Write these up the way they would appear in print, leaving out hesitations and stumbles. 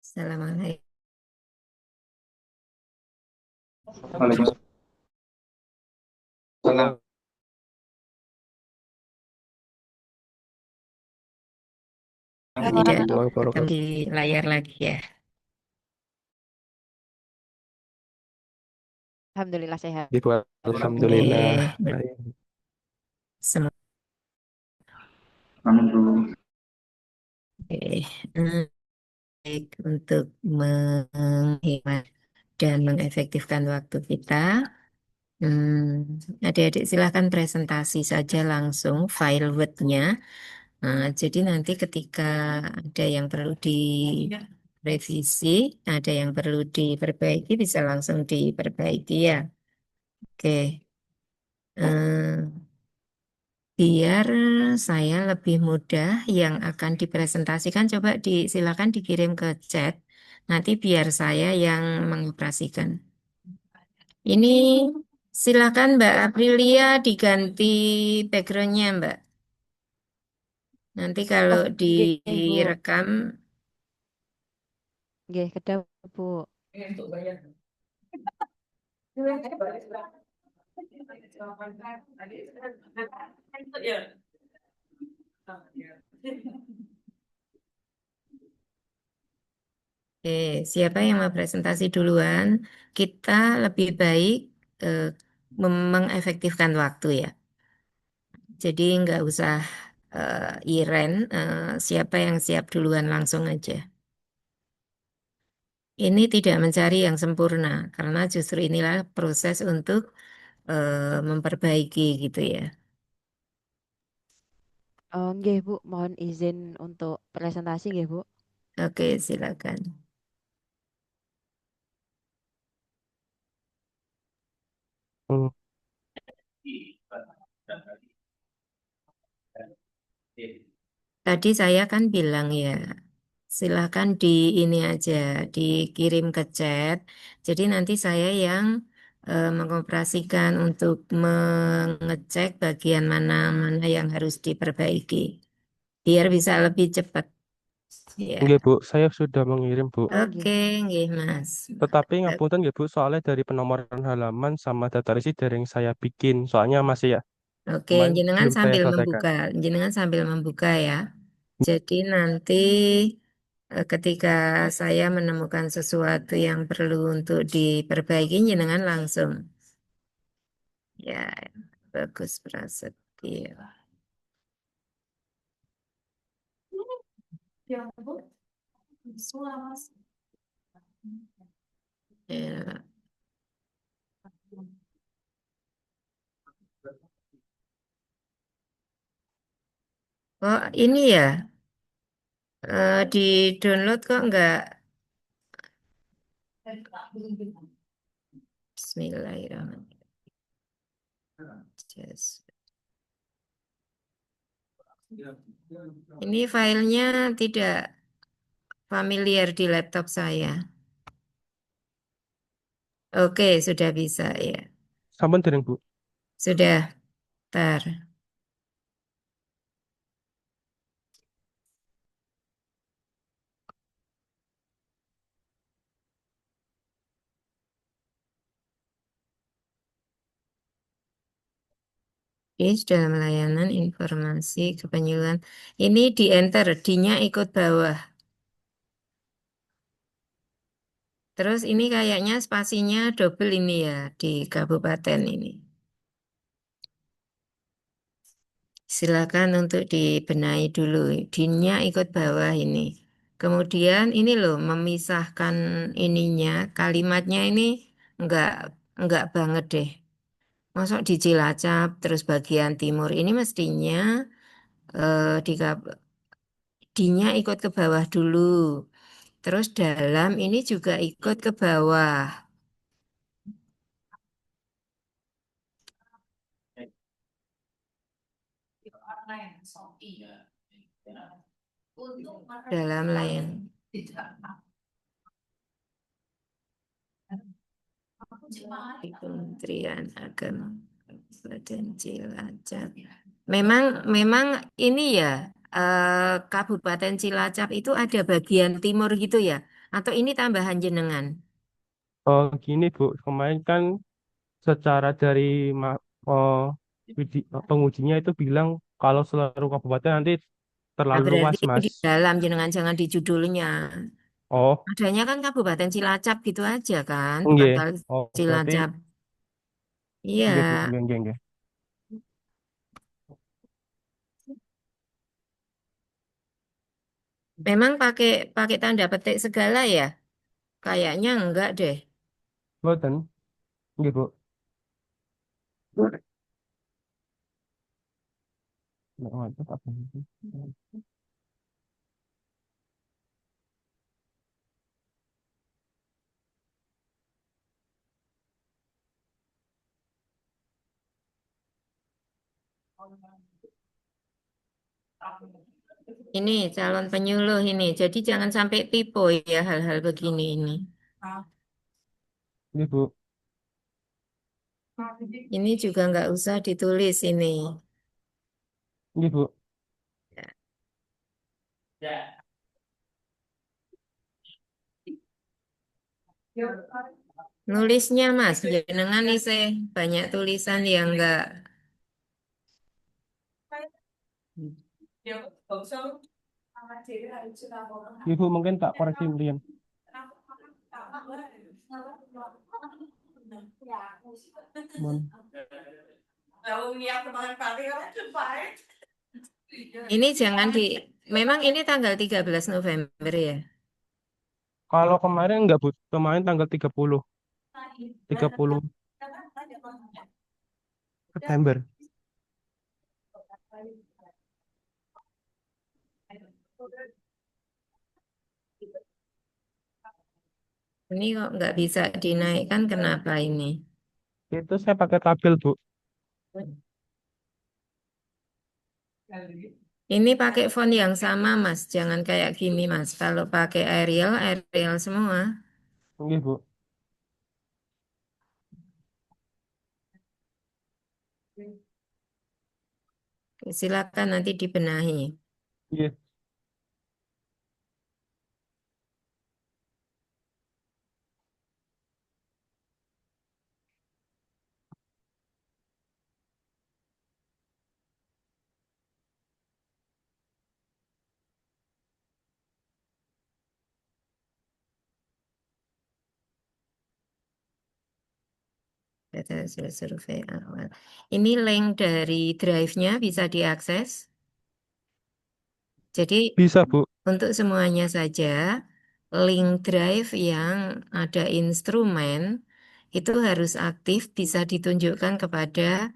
Assalamualaikum. Waalaikumsalam. Tidak Warahmatullahi ketemu wabarakatuh. di layar lagi ya. Alhamdulillah sehat. Gitu, alhamdulillah. Oke, Baik. semoga. Amin dulu. Baik untuk menghemat dan mengefektifkan waktu kita. Adik-adik silahkan presentasi saja langsung file Word-nya. Jadi nanti ketika ada yang perlu direvisi, ada yang perlu diperbaiki, bisa langsung diperbaiki ya. Oke. Eh, Biar saya lebih mudah yang akan dipresentasikan, coba silakan dikirim ke chat. Nanti biar saya yang mengoperasikan. Ini silakan Mbak Aprilia diganti backgroundnya Mbak. Nanti kalau Oke, Bu. direkam, Nggih, kedah, Bu. siapa yang mau presentasi duluan? Kita lebih baik eh, mengefektifkan waktu ya. Jadi nggak usah iren, siapa yang siap duluan langsung aja. Ini tidak mencari yang sempurna, karena justru inilah proses untuk memperbaiki gitu ya. Nggih, Bu. Mohon izin untuk presentasi nggih, Bu. Oke, silakan. Hmm. Tadi saya kan bilang ya, silakan ini aja, dikirim ke chat. Jadi nanti saya yang mengoperasikan untuk mengecek bagian mana-mana yang harus diperbaiki, biar bisa lebih cepat. Ya, Nggih, Bu, saya sudah mengirim, Bu. Nggih. oke, nggih Mas. Tetapi ngapunten nggih, Bu, soalnya dari penomoran halaman sama data isi dari yang saya bikin. Soalnya masih ya, Oke, kemarin jenengan belum saya sambil selesaikan. membuka, jenengan sambil membuka ya. Jadi nanti ketika saya menemukan sesuatu yang perlu untuk diperbaiki, jenengan langsung. Ya, bagus Prasetyo. Ya. Oh, ini ya, di download kok enggak? Bismillahirrahmanirrahim. Yes. Ini filenya tidak familiar di laptop saya. Oke, sudah bisa ya. Sampun dereng, Bu. Sudah, tar. Dalam layanan informasi kepenjualan. Ini di enter, D-nya ikut bawah. Terus ini kayaknya spasinya double ini ya di kabupaten ini. Silakan untuk dibenahi dulu. D-nya ikut bawah ini. Kemudian ini loh memisahkan ininya, kalimatnya ini enggak enggak banget deh. Masuk di Cilacap terus bagian timur ini mestinya di D-nya ikut ke bawah dulu. Terus dalam ini juga ikut ke bawah. Dalam layan di Kementerian Agama Kabupaten Cilacap. Memang memang ini ya Kabupaten Cilacap itu ada bagian timur gitu ya? Atau ini tambahan jenengan? Oh, gini Bu, kemarin kan secara dari oh, pengujinya itu bilang kalau seluruh kabupaten nanti Nah, terlalu berarti luas, itu Mas. di dalam jenengan jangan di judulnya. Oh, Adanya kan Kabupaten Cilacap gitu aja kan, enggak. Pangkal Oh, berarti Cilacap. Iya, enggak, Bu. Enggak. memang pakai pakai tanda petik segala ya? Kayaknya enggak deh. Boten, enggak, Bu. Nggak, mantap apa itu? Ini calon penyuluh ini. Jadi jangan sampai tipu ya hal-hal begini ini. Enggak, Bu. Ini juga nggak usah ditulis ini. Enggak, Bu. Nulisnya Mas, jangan nih saya banyak tulisan yang nggak. Enggak, Bu. Mungkin tak koreksi kemudian. Mon. Ini jangan di. Memang ini tanggal 13 November ya. Kalau kemarin enggak, Bu. Kemarin tanggal 30 September. Ini kok nggak bisa dinaikkan, kenapa ini? Itu saya pakai tabel, Bu. Ini pakai font yang sama, Mas. Jangan kayak gini, Mas. Kalau pakai Arial, Arial semua. Enggak, Bu. Silakan nanti dibenahi. Iya. Data hasil survei awal. Ini link dari drive-nya bisa diakses. Jadi Bisa, Bu. untuk semuanya saja, link drive yang ada instrumen itu harus aktif, bisa ditunjukkan kepada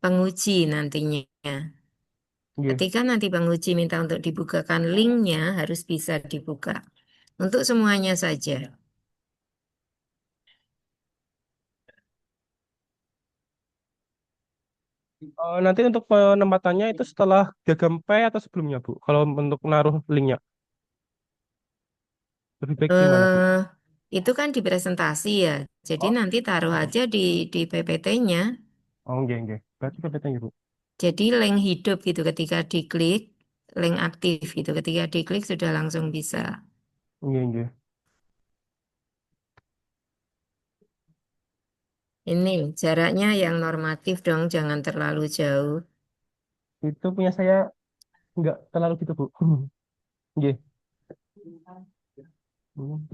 penguji nantinya. Iya. Ketika nanti penguji minta untuk dibukakan linknya, harus bisa dibuka. Untuk semuanya saja. Nanti untuk penempatannya itu setelah gagang P atau sebelumnya, Bu? Kalau untuk naruh linknya, lebih baik gimana, Bu? eh itu kan di presentasi ya. Jadi Oh, nanti taruh aja di PPT-nya. oh, enggak. Berarti PPT-nya, Bu. Jadi link hidup gitu ketika diklik, link aktif gitu ketika diklik sudah langsung bisa. Enggak. Ini jaraknya yang normatif dong, jangan terlalu jauh. Itu punya saya enggak terlalu gitu, Bu. Enggak. Hmm.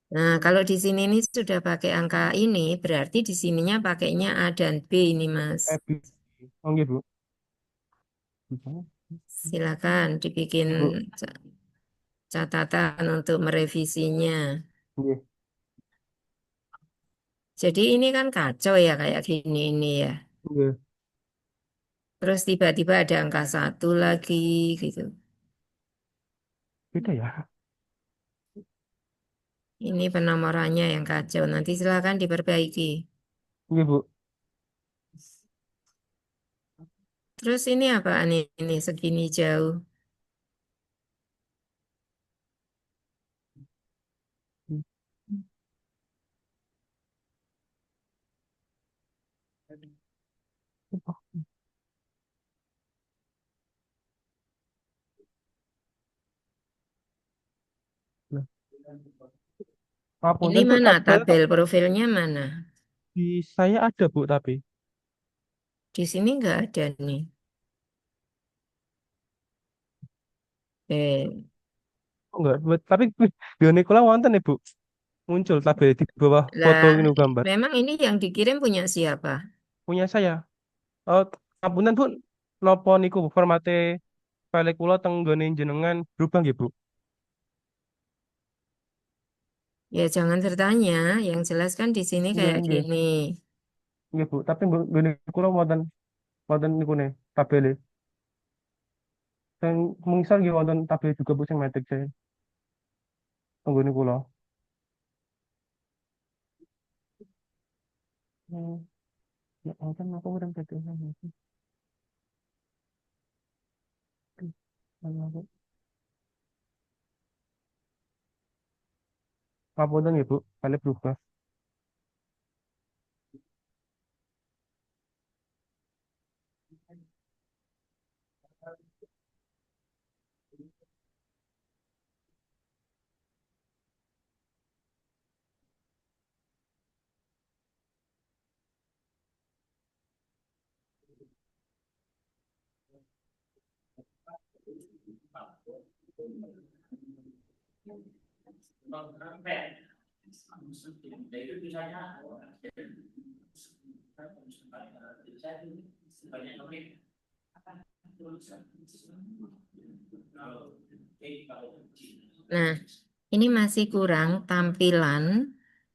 Nah, kalau di sini ini sudah pakai angka ini, berarti di sininya pakainya A dan B ini, Mas. B. Oh, enggak, Bu. Silakan dibikin Iya, Bu. catatan untuk merevisinya. Enggak. Jadi ini kan kacau ya kayak gini ini ya. Enggak. Terus tiba-tiba ada angka satu lagi gitu. Beda ya? Ini penomorannya yang kacau. Nanti silakan diperbaiki. Enggak, Bu. Terus ini apaan ini segini jauh? Ini Ngapunten tuh mana tabel tabel profilnya mana? di saya ada Bu tapi Di sini nggak ada nih. Eh, enggak, tapi Bionik kula wonten nih Bu. Muncul tabel di bawah foto lah, ini gambar. memang ini yang dikirim punya siapa? Punya saya. Oh, ngapunten Bu, napa niku Bu, formate file kula teng nggone jenengan berubah nggih Bu? Ya jangan tertanya, yang jelas kan di sini Nggih, kayak nggih. gini. Nggih Bu, tapi nggone kula wonten wonten niku ne tabele. Dan mengisar nggih wonten tabel juga Bu sing matrix saya. Nggone kula. Hmm, ya wonten aku urang tetusan. Ngapunten ya Bu, file berubah. Nah, ini masih kurang tampilan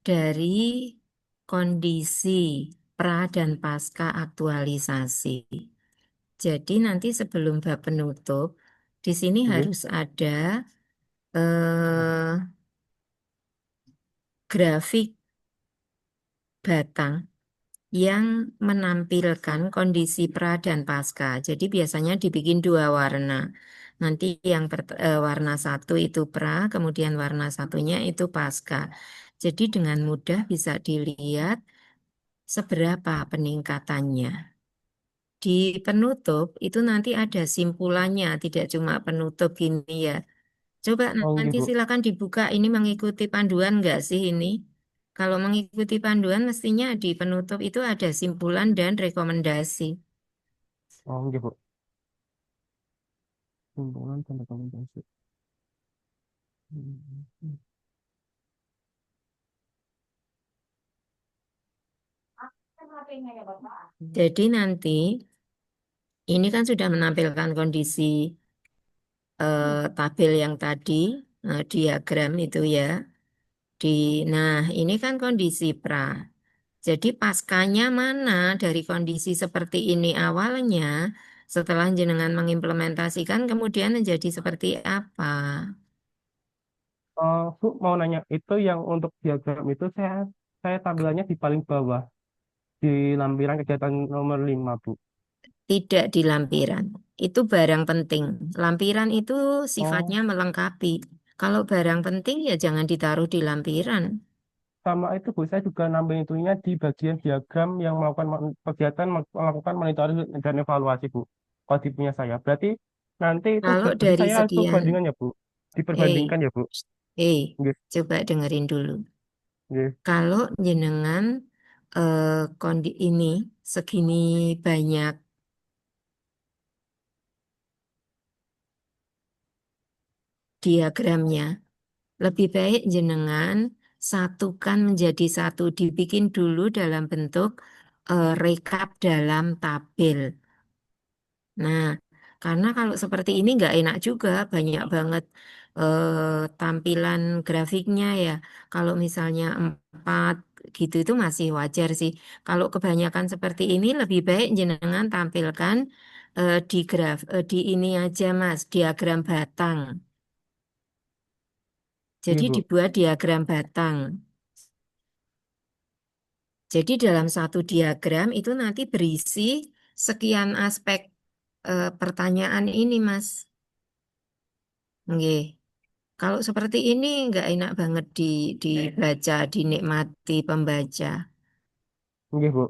dari kondisi pra dan pasca aktualisasi. Jadi nanti sebelum bab penutup, di sini Nggih. harus ada grafik batang yang menampilkan kondisi pra dan pasca. Jadi biasanya dibikin dua warna. Nanti yang warna satu itu pra, kemudian warna satunya itu pasca. Jadi dengan mudah bisa dilihat seberapa peningkatannya. Di penutup itu nanti ada simpulannya, tidak cuma penutup gini ya. Coba Oh nggih nanti Bu. silakan dibuka ini mengikuti panduan nggak sih ini? Kalau mengikuti panduan mestinya di penutup itu ada simpulan dan rekomendasi. Oh nggih Bu. Hubungan tanda komunikasi. Hmm. Jadi nanti ini kan sudah menampilkan kondisi tabel yang tadi, diagram itu ya. Di, nah ini kan kondisi pra. Jadi paskanya mana dari kondisi seperti ini awalnya, setelah jenengan mengimplementasikan kemudian menjadi seperti apa? Bu mau nanya itu yang untuk diagram itu saya tampilannya di paling bawah di lampiran kegiatan nomor 5 Bu. Tidak di lampiran. Itu barang penting. Lampiran itu sifatnya Oh, melengkapi. Kalau barang penting ya jangan ditaruh di lampiran. sama itu Bu, saya juga nambahin itunya di bagian diagram yang melakukan kegiatan melakukan monitoring dan evaluasi Bu. Kalau di punya saya. Berarti nanti itu Kalau berarti dari saya itu sekian, bandingan ya Bu. eh, Diperbandingkan ya Bu. eh, Nggih, coba dengerin dulu. nggih. Kalau jenengan ini segini banyak diagramnya, lebih baik jenengan satukan menjadi satu, dibikin dulu dalam bentuk rekap dalam tabel. Nah, karena kalau seperti ini nggak enak juga, banyak banget tampilan grafiknya ya. Kalau misalnya empat gitu itu masih wajar sih. Kalau kebanyakan seperti ini lebih baik jenengan tampilkan di ini aja Mas, diagram batang. Nggih Jadi Bu. dibuat diagram batang. Jadi dalam satu diagram itu nanti berisi sekian aspek pertanyaan ini Mas. Nggih. Kalau seperti ini nggak enak banget dibaca, dinikmati pembaca. Nggih Bu.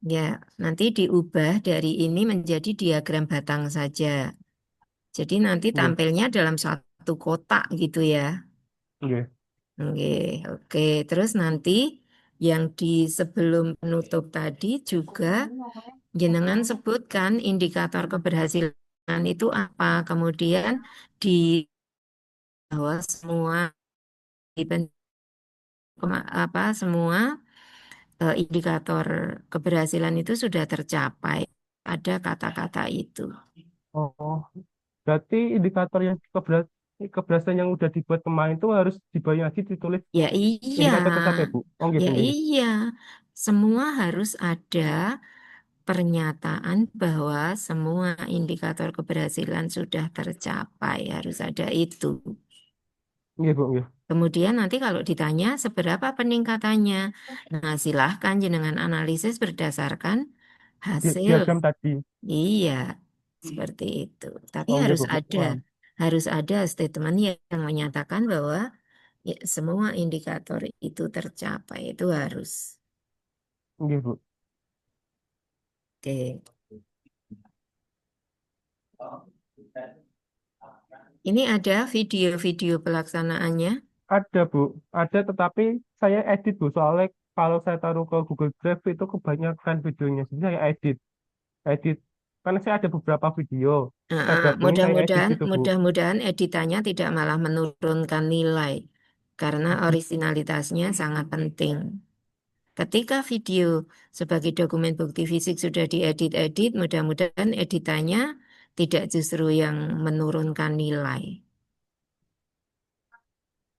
Ya, nanti diubah dari ini menjadi diagram batang saja. Jadi nanti Nggih, tampilnya dalam satu kotak gitu ya. nggih. Oke, oke. Terus nanti yang di sebelum penutup tadi juga jenengan sebutkan indikator keberhasilan itu apa. Kemudian di bawah semua di semua indikator keberhasilan itu sudah tercapai. Ada kata-kata itu. Oh, berarti indikator yang keberhasilan yang udah dibuat kemarin itu harus dibayang lagi ditulis Ya iya, indikator tetap ya, Bu? Oh, ya gitu, gitu. iya. Semua harus ada pernyataan bahwa semua indikator keberhasilan sudah tercapai. Harus ada itu. Iya, Bu, iya. Kemudian nanti kalau ditanya seberapa peningkatannya, nah silahkan jenengan analisis berdasarkan hasil. Diagram tadi. Iya, seperti itu. Tapi Oh, iya, harus Bu, ada, paham. harus ada statement yang menyatakan bahwa ya, semua indikator itu tercapai. Itu harus. Iya, Bu. Oke. Ini ada video-video pelaksanaannya. Ada, Bu. Ada, tetapi saya edit, Bu. Soalnya kalau saya taruh ke Google Drive itu kebanyakan videonya. Jadi saya edit. Edit. Karena saya ada beberapa video. Saya gabungin, saya edit Mudah-mudahan, gitu, Bu. mudah-mudahan editannya tidak malah menurunkan nilai karena orisinalitasnya sangat penting. Ketika video sebagai dokumen bukti fisik sudah diedit-edit, mudah-mudahan editannya tidak justru yang menurunkan nilai.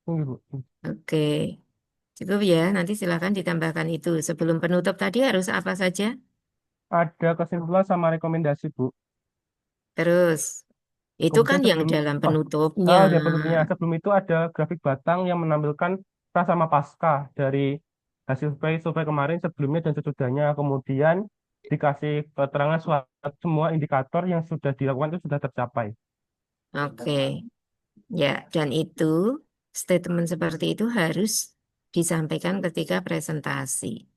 Iya, Bu. Oke, cukup ya. Nanti silakan ditambahkan itu. Sebelum penutup tadi harus apa saja? Ada kesimpulan sama rekomendasi, Bu. Terus, itu kan Kemudian yang sebelum dalam oh, penutupnya. dan penutupnya sebelum itu ada grafik batang yang menampilkan pra sama pasca dari hasil survei kemarin sebelumnya dan sesudahnya. Kemudian dikasih keterangan semua indikator yang sudah dilakukan itu sudah tercapai. Oke, ya. Dan itu, statement seperti itu harus disampaikan ketika presentasi.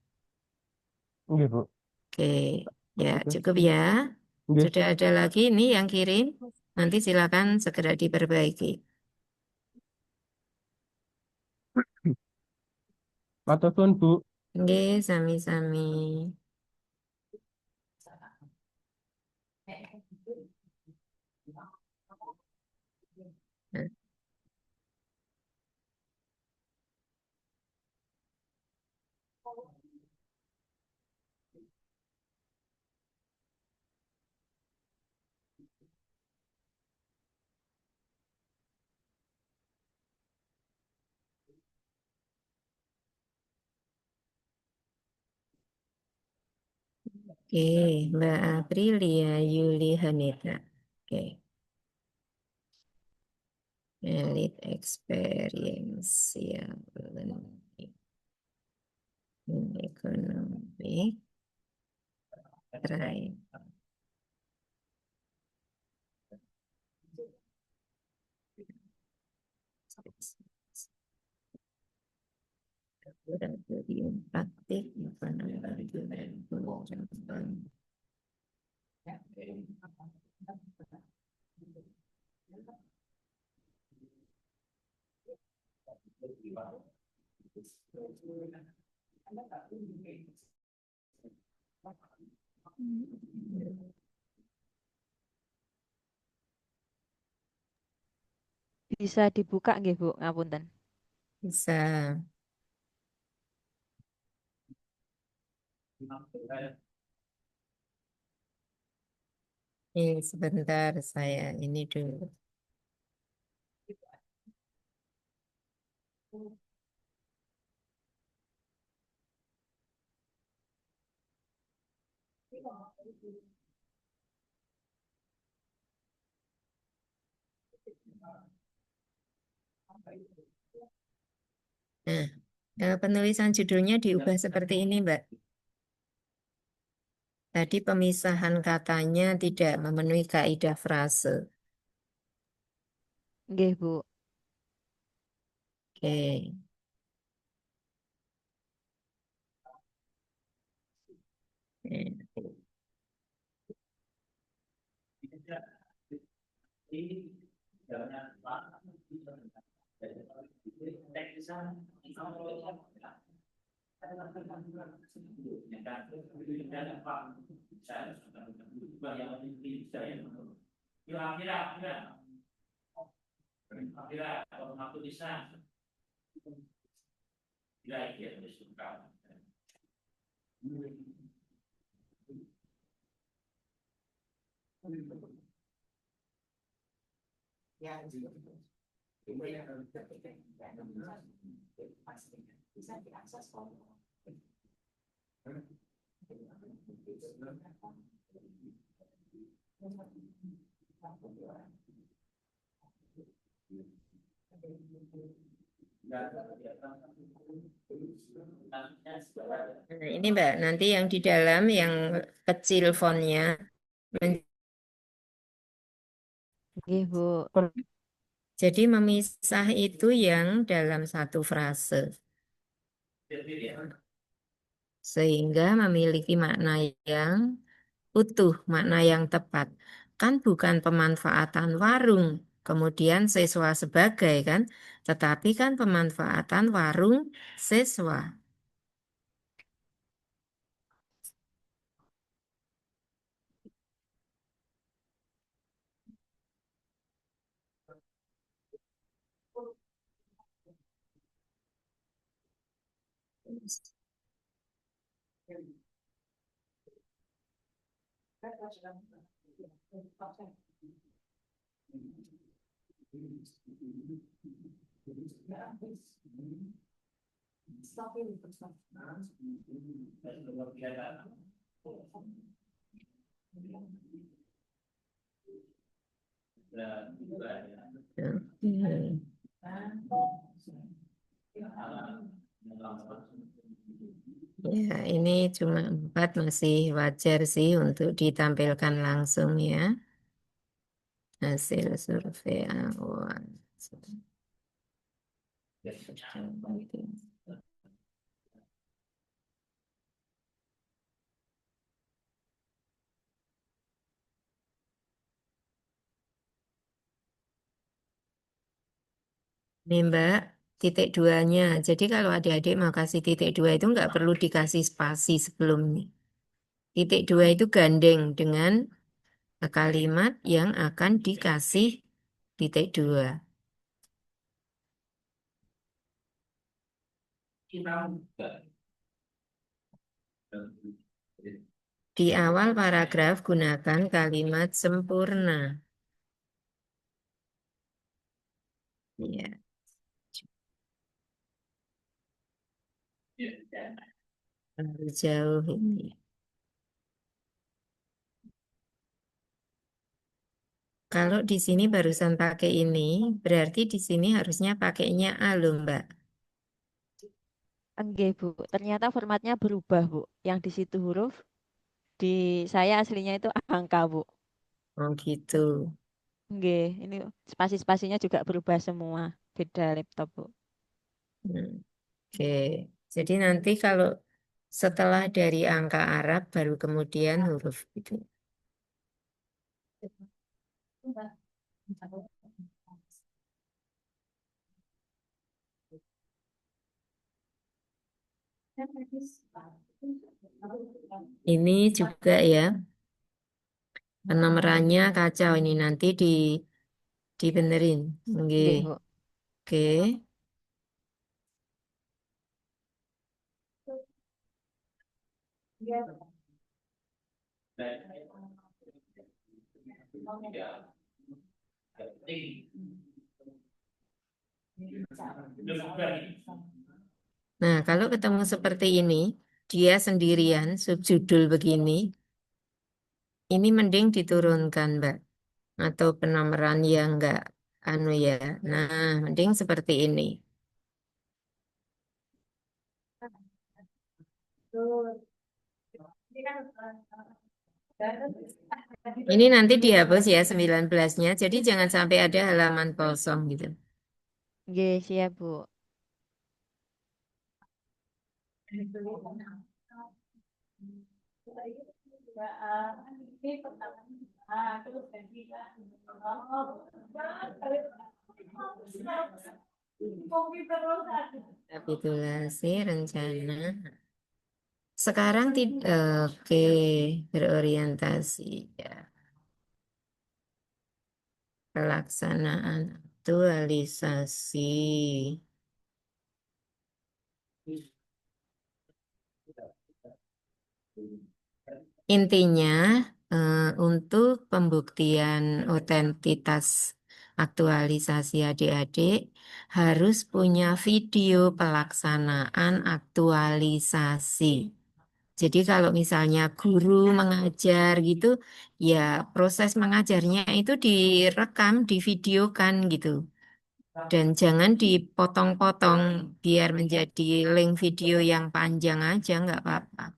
Iya, Bu. Oke, ya Oke. cukup ya. Iya. Sudah ada lagi nih yang kirim. Nanti silakan segera diperbaiki. Matur suwun, Bu. Oke, sami-sami. Oke, Mbak Aprilia Yuli Hanita. Oke, Elite Experiential Learning in Economic Crime. Laboratorium praktik Bisa dibuka nggih, Bu? Ngapunten. bisa. Ini sebentar saya ini dulu. Nah, penulisan judulnya diubah seperti ini, Mbak. Tadi pemisahan katanya tidak memenuhi kaidah frase. Nggih, Bu. Oke. Nah, ini Mbak, nanti yang di dalam yang kecil fontnya. Nggih, Bu. Jadi memisah itu yang dalam satu frase. Sehingga memiliki makna yang utuh, makna yang tepat. Kan bukan pemanfaatan warung, kemudian siswa sebagai kan, tetapi kan pemanfaatan warung siswa. Hmm. Ya, ini cuma 4 masih wajar sih untuk ditampilkan langsung ya. Hasil survei awal. Nih Mbak, titik duanya. Jadi kalau adik-adik mau kasih titik dua itu nggak perlu dikasih spasi sebelumnya. Titik dua itu gandeng dengan kalimat yang akan dikasih titik dua. Di awal paragraf gunakan kalimat sempurna. Ya, terlalu jauh ini. Kalau di sini barusan pakai ini, berarti di sini harusnya pakainya A loh, Mbak. Nggih, Bu. Ternyata formatnya berubah, Bu. Yang di situ huruf, di saya aslinya itu angka, Bu. Oh gitu. Nggih, ini spasi-spasinya juga berubah semua. Beda laptop, Bu. Hmm, oke. Jadi nanti kalau setelah dari angka Arab baru kemudian huruf itu. Ini juga ya, penomorannya kacau ini nanti dibenerin. Nggih. Nggih, Bu. Oke. Nah, kalau ketemu seperti ini, dia sendirian, subjudul begini, ini mending diturunkan, Mbak. Atau penomoran yang enggak anu ya. Nah, mending seperti ini. Ini nanti dihapus ya 19-nya, jadi jangan sampai ada halaman kosong gitu. Nggih, siap, Bu. Rekapitulasi rencana. Sekarang tidak, oke, berorientasi ya. Pelaksanaan aktualisasi. Intinya, untuk pembuktian otentitas aktualisasi adik-adik harus punya video pelaksanaan aktualisasi. Jadi kalau misalnya guru mengajar gitu, ya proses mengajarnya itu direkam, divideokan gitu. Dan jangan dipotong-potong biar menjadi link video yang panjang aja, nggak apa-apa.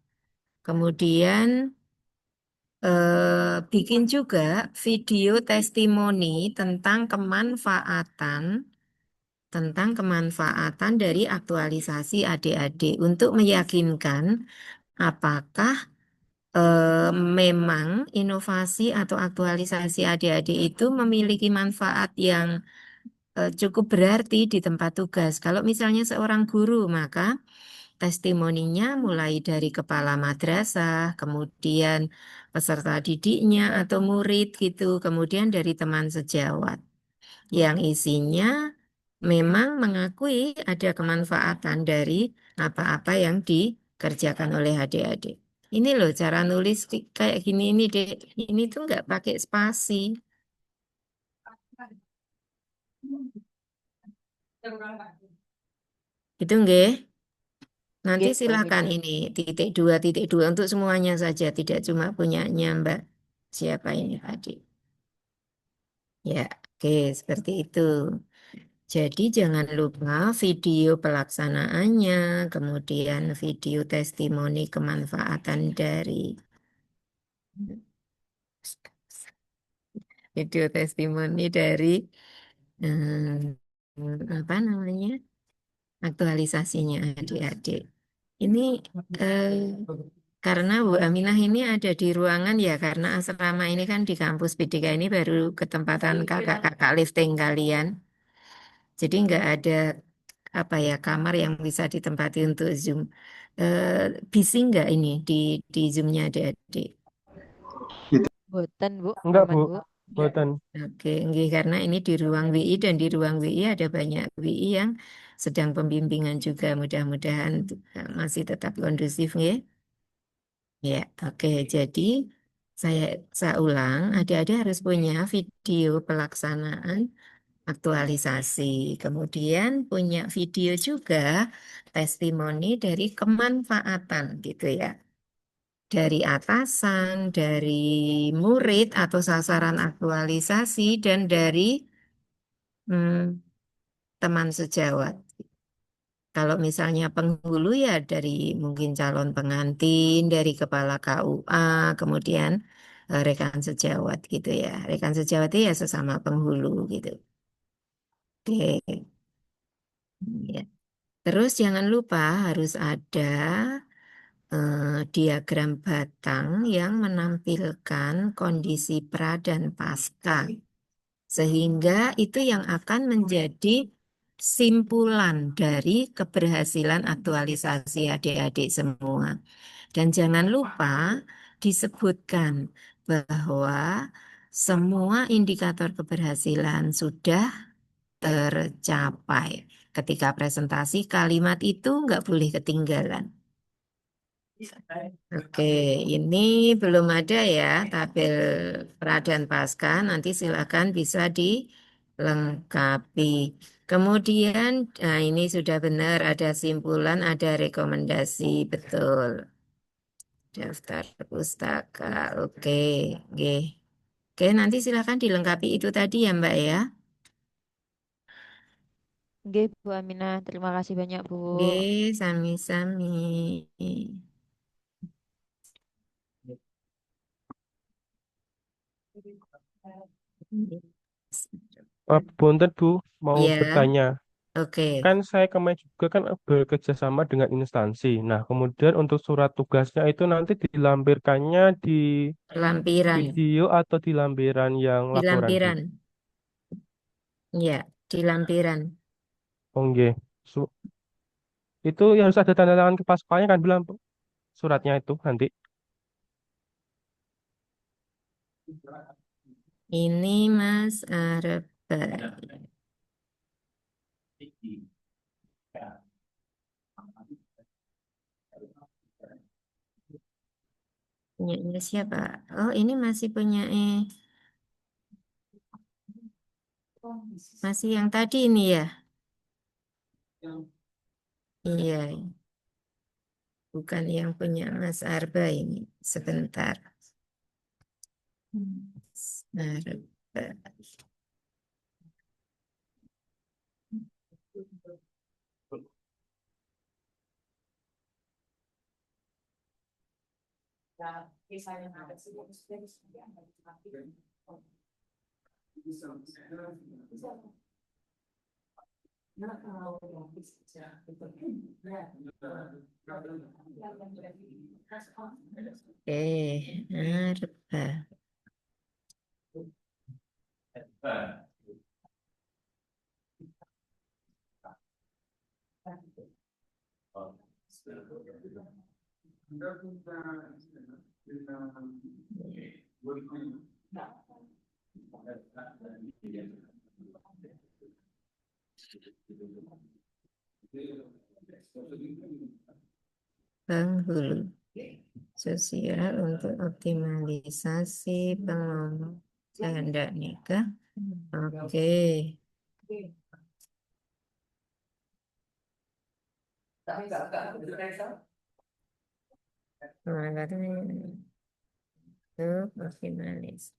Kemudian bikin juga video testimoni tentang kemanfaatan dari aktualisasi adik-adik untuk meyakinkan apakah memang inovasi atau aktualisasi adik-adik itu memiliki manfaat yang cukup berarti di tempat tugas. Kalau misalnya seorang guru, maka testimoninya mulai dari kepala madrasah, kemudian peserta didiknya atau murid gitu, kemudian dari teman sejawat yang isinya memang mengakui ada kemanfaatan dari apa-apa yang dikerjakan oleh adik-adik. Ini loh cara nulis kayak gini ini dek, ini tuh nggak pakai spasi. Itu nggih. Nanti Nggih, Bu silakan Aminah. ini titik dua untuk semuanya saja, tidak cuma punyanya Mbak. Siapa ini tadi? Ya, oke, seperti itu. Jadi jangan lupa video pelaksanaannya, kemudian video testimoni kemanfaatan dari video testimoni dari apa namanya? Aktualisasinya adik-adik. Ini eh, karena Bu Aminah ini ada di ruangan ya, karena asrama ini kan di kampus BDK ini baru ketempatan kakak-kakak lifting kalian. Jadi nggak ada apa ya kamar yang bisa ditempati untuk Zoom. Bising nggak ini di Zoom-nya adik-adik? Boten, Bu. Enggak, Aman, Bu. Bu. Buatan. Oke, nggih, karena ini di ruang WI dan di ruang WI ada banyak WI yang sedang pembimbingan juga. Mudah-mudahan masih tetap kondusif, nggih. Ya, oke. Jadi saya saya ulang, adik-adik harus punya video pelaksanaan aktualisasi. Kemudian punya video juga testimoni dari kemanfaatan gitu ya. Dari atasan, dari murid atau sasaran aktualisasi dan dari hmm, teman sejawat. Kalau misalnya penghulu ya dari mungkin calon pengantin, dari kepala KUA, kemudian rekan sejawat gitu ya. Rekan sejawat itu ya sesama penghulu gitu. Oke. Ya. Terus jangan lupa harus ada diagram batang yang menampilkan kondisi pra dan pasca. Sehingga itu yang akan menjadi simpulan dari keberhasilan aktualisasi adik-adik semua. Dan jangan lupa disebutkan bahwa semua indikator keberhasilan sudah tercapai. Ketika presentasi, kalimat itu nggak boleh ketinggalan. Oke, ini belum ada ya tabel pra dan pasca. Nanti silakan bisa dilengkapi. Kemudian, nah ini sudah benar ada simpulan, ada rekomendasi, betul. Daftar pustaka, oke, oke. Oke, nanti silakan dilengkapi itu tadi ya Mbak ya. Nggih, Bu Aminah. Terima kasih banyak, Bu. Oke, sami-sami. Bonten, Bu, mau Ya, bertanya. oke. Kan saya kemarin juga kan bekerja sama dengan instansi. Nah, kemudian untuk surat tugasnya itu nanti dilampirkannya di Lampiran, video atau di lampiran yang di laporan, Bu. lampiran. Ya, di lampiran. Oh nggih. Su- itu ya harus ada tanda tangan kepala sekolahnya kan bilang suratnya itu nanti. Ini Mas Arba. Punyanya siapa? Oh, ini masih punya masih yang tadi ini ya? Iya, bukan yang punya Mas Arba ini. Sebentar. Mas Arba. Arba. Penghulu. Sosial untuk optimalisasi pengelolaan janda nikah. Oke. Pengangkatan untuk optimalis.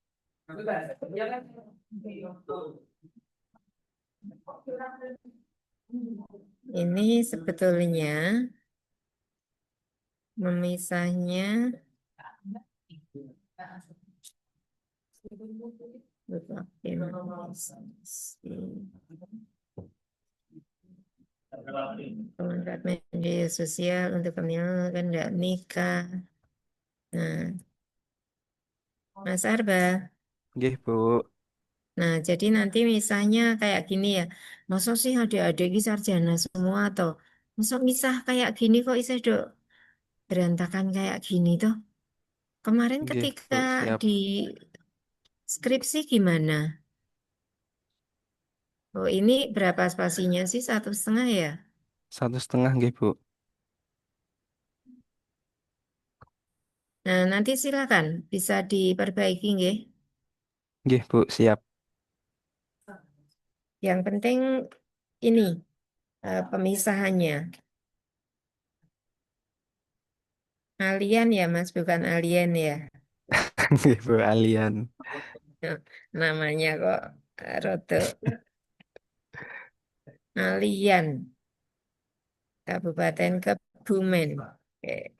Ini sebetulnya memisahnya untuk optimalisasi kontrak media sosial untuk pemilu kehendak nikah. Nah, Mas Arba. Nggih, Bu. Nah, jadi nanti misalnya kayak gini ya. Masa sih adik-adik ini sarjana semua atau masa misah kayak gini kok bisa dok berantakan kayak gini tuh. Kemarin Nggih, ketika Bu, siap. di skripsi gimana? Oh, ini berapa spasinya sih? 1,5 ya? 1,5 nggih, Bu. Nah, nanti silakan bisa diperbaiki nggih. Nggih, Bu, siap. Yang penting ini pemisahannya. Alien ya, Mas, bukan alien ya. Nggih, Bu, alien. Namanya kok rada alien. Kabupaten Kebumen. Oke.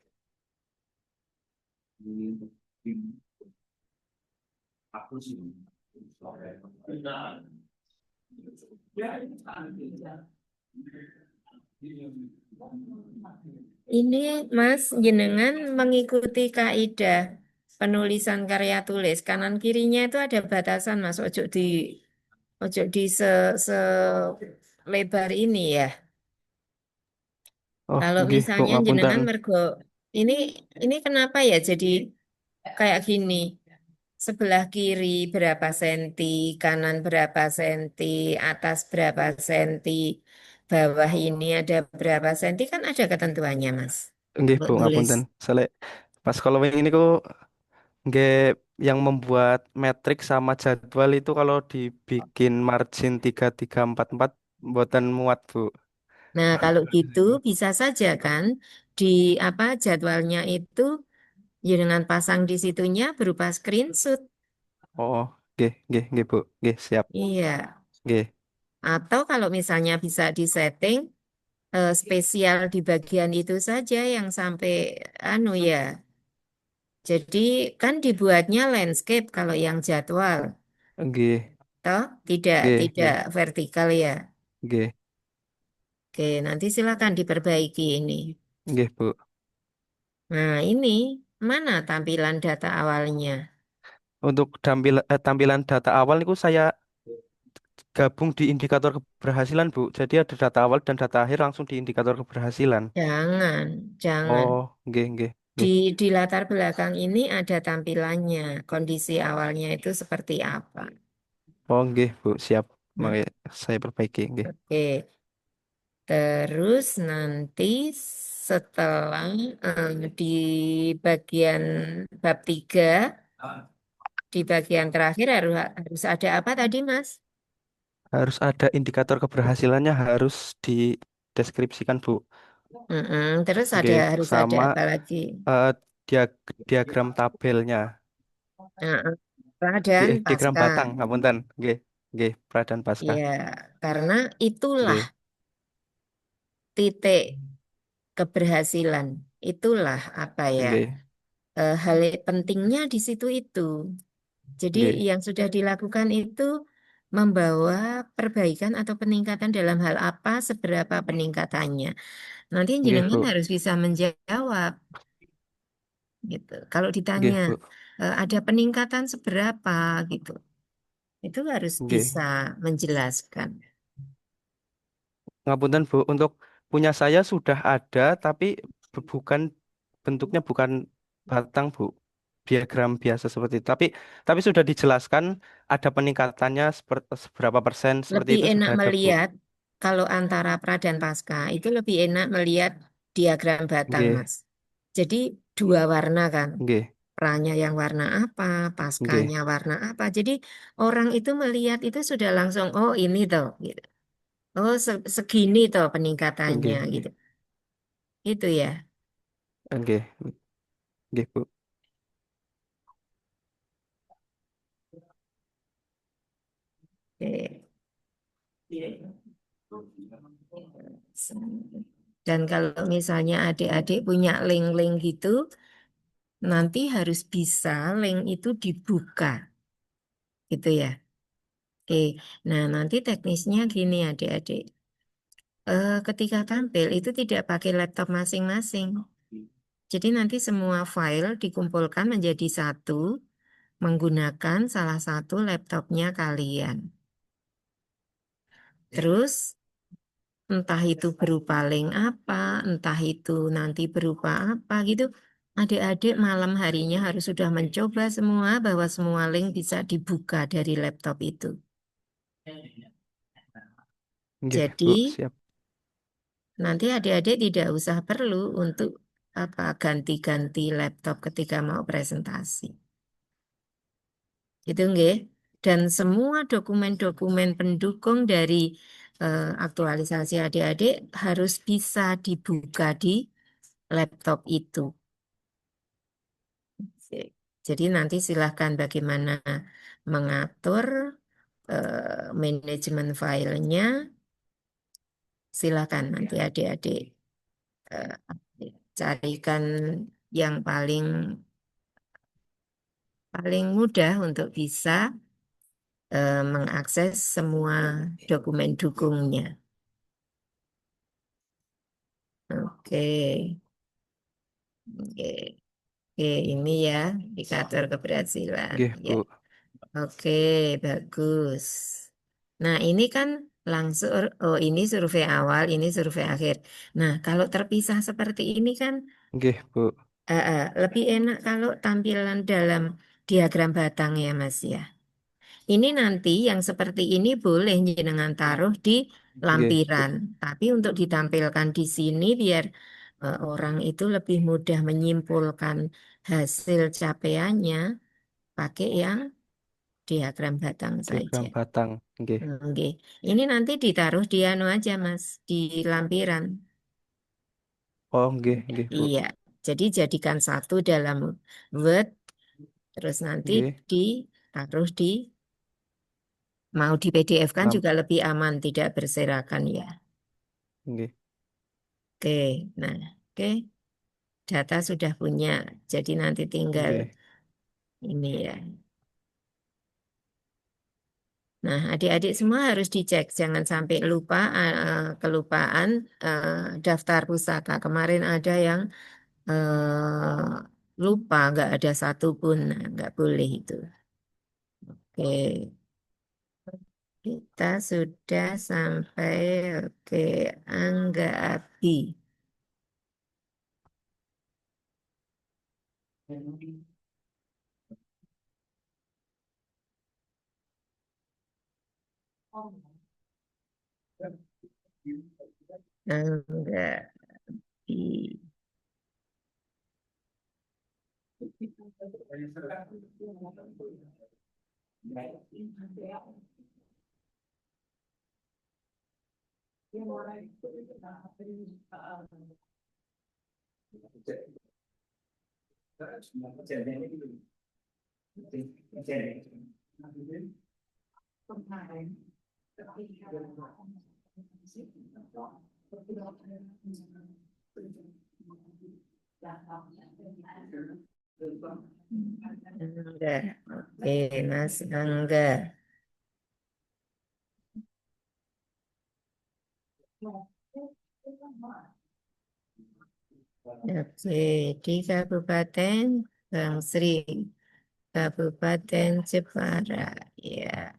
Ini Mas jenengan mengikuti kaidah penulisan karya tulis. Kanan kirinya itu ada batasan Mas. Ojo di lebar ini ya. Oh, Kalau nggih, Bu, misalnya ngapunten. jenengan mergo ini ini kenapa ya jadi kayak gini? Sebelah kiri berapa senti, kanan berapa senti, atas berapa senti, bawah ini ada berapa senti, kan ada ketentuannya, Mas. Nggih, Mbok Bu, tulis. ngapunten. Soalnya pas kalau ini ku nggih yang membuat metrik sama jadwal itu kalau dibikin margin 3344 mboten muat, Bu. Nah, kalau gitu bisa saja kan di apa jadwalnya itu ya dengan pasang di situnya berupa screenshot. Oh, nggih, Bu. Nggih, siap. Iya. Nggih, Atau kalau misalnya bisa disetting spesial di bagian itu saja yang sampai anu ya. Jadi kan dibuatnya landscape kalau yang jadwal, nggih, toh tidak nggih, tidak nggih, vertikal ya. nggih, Oke, nanti silakan diperbaiki ini. nggih, Bu. Nah, ini mana tampilan data awalnya? Untuk tampilan data awal itu saya gabung di indikator keberhasilan, Bu. Jadi ada data awal dan data akhir langsung di indikator keberhasilan. Jangan, jangan. Oh, nggih, nggih, Di, nggih. di latar belakang ini ada tampilannya, kondisi awalnya itu seperti apa. Oh, nggih, Bu. Siap. Nah, Makanya saya perbaiki, nggih. oke. Terus nanti setelah di bagian bab 3, di bagian terakhir harus ada apa tadi, Mas? Harus ada indikator keberhasilannya harus dideskripsikan, Bu. Terus Nggih, harus ada sama apa lagi? eh, diagram tabelnya. Heeh. Pra dan Diagram pasca. batang, ngapunten. Nggih, nggih, pra dan pasca. Ya, karena itulah Nggih, titik keberhasilan. Itulah apa ya? nggih, Hal pentingnya di situ itu. Jadi nggih, yang sudah dilakukan itu membawa perbaikan atau peningkatan dalam hal apa, seberapa peningkatannya. Nanti nggih, jenengan Bu. harus bisa menjawab gitu. Kalau ditanya Nggih, Bu. ada peningkatan seberapa gitu, itu harus Nggih. bisa menjelaskan. Ngapunten, Bu. Untuk punya saya sudah ada, tapi bukan bentuknya bukan batang, Bu. Diagram biasa seperti itu. Tapi sudah dijelaskan ada peningkatannya seberapa persen seperti Lebih itu enak sudah ada, Bu. melihat kalau antara pra dan pasca itu lebih enak melihat diagram batang, Nggih, Mas. Jadi dua warna kan. nggih, Pranya yang warna apa, nggih, paskanya warna apa. Jadi orang itu melihat itu sudah langsung, oh ini toh, gitu. Oh segini toh peningkatannya, nggih, nggih, gitu. Itu ya. nggih, nggih, Bu. Oke. Dan kalau misalnya adik-adik punya link-link gitu, nanti harus bisa link itu dibuka, gitu ya. Oke, nah nanti teknisnya gini adik-adik. Ketika tampil itu tidak pakai laptop masing-masing. Jadi nanti semua file dikumpulkan menjadi satu menggunakan salah satu laptopnya kalian. Terus entah itu berupa link apa, entah itu nanti berupa apa gitu. Adik-adik malam harinya harus sudah mencoba semua bahwa semua link bisa dibuka dari laptop itu. Nggih, Jadi Bu. Siap. nanti adik-adik tidak usah perlu untuk apa ganti-ganti laptop ketika mau presentasi. Gitu nggih. Dan semua dokumen-dokumen pendukung dari aktualisasi adik-adik harus bisa dibuka di laptop itu. Jadi nanti silahkan bagaimana mengatur manajemen filenya, silahkan nanti adik-adik eh, carikan yang paling paling mudah untuk bisa mengakses semua dokumen dukungnya. Oke, oke, oke, ini ya indikator keberhasilan. Nggih, Ya, Bu. oke, bagus. Nah, ini kan langsung, oh ini survei awal, ini survei akhir. Nah, kalau terpisah seperti ini kan Nggih, Bu. lebih enak kalau tampilan dalam diagram batang ya, Mas ya. Ini nanti yang seperti ini boleh jenengan taruh di Nggih. lampiran, tapi untuk ditampilkan di sini biar orang itu lebih mudah menyimpulkan hasil capaiannya pakai yang diagram batang saja. Diagram batang. Nggih. Oke, ini nanti ditaruh di anu aja Mas, di lampiran. Oh, nggih, nggih, Bu. Iya, jadi jadikan satu dalam Word, terus nanti Nggih. ditaruh di mau di PDF kan Lam. juga lebih aman, tidak berserakan ya. Nggih. Oke, nah, oke, data sudah punya, jadi nanti tinggal Nggih. ini ya. Nah, adik-adik semua harus dicek, jangan sampai lupa, kelupaan daftar pusaka. Kemarin ada yang lupa, nggak ada satupun, nah, nggak boleh itu. Oke, Kita sudah sampai oke Angga Abi. Angga Abi. Angga. Oke, Mas Angga. Oke, di Kabupaten Bangsri, Kabupaten Jepara. Ya.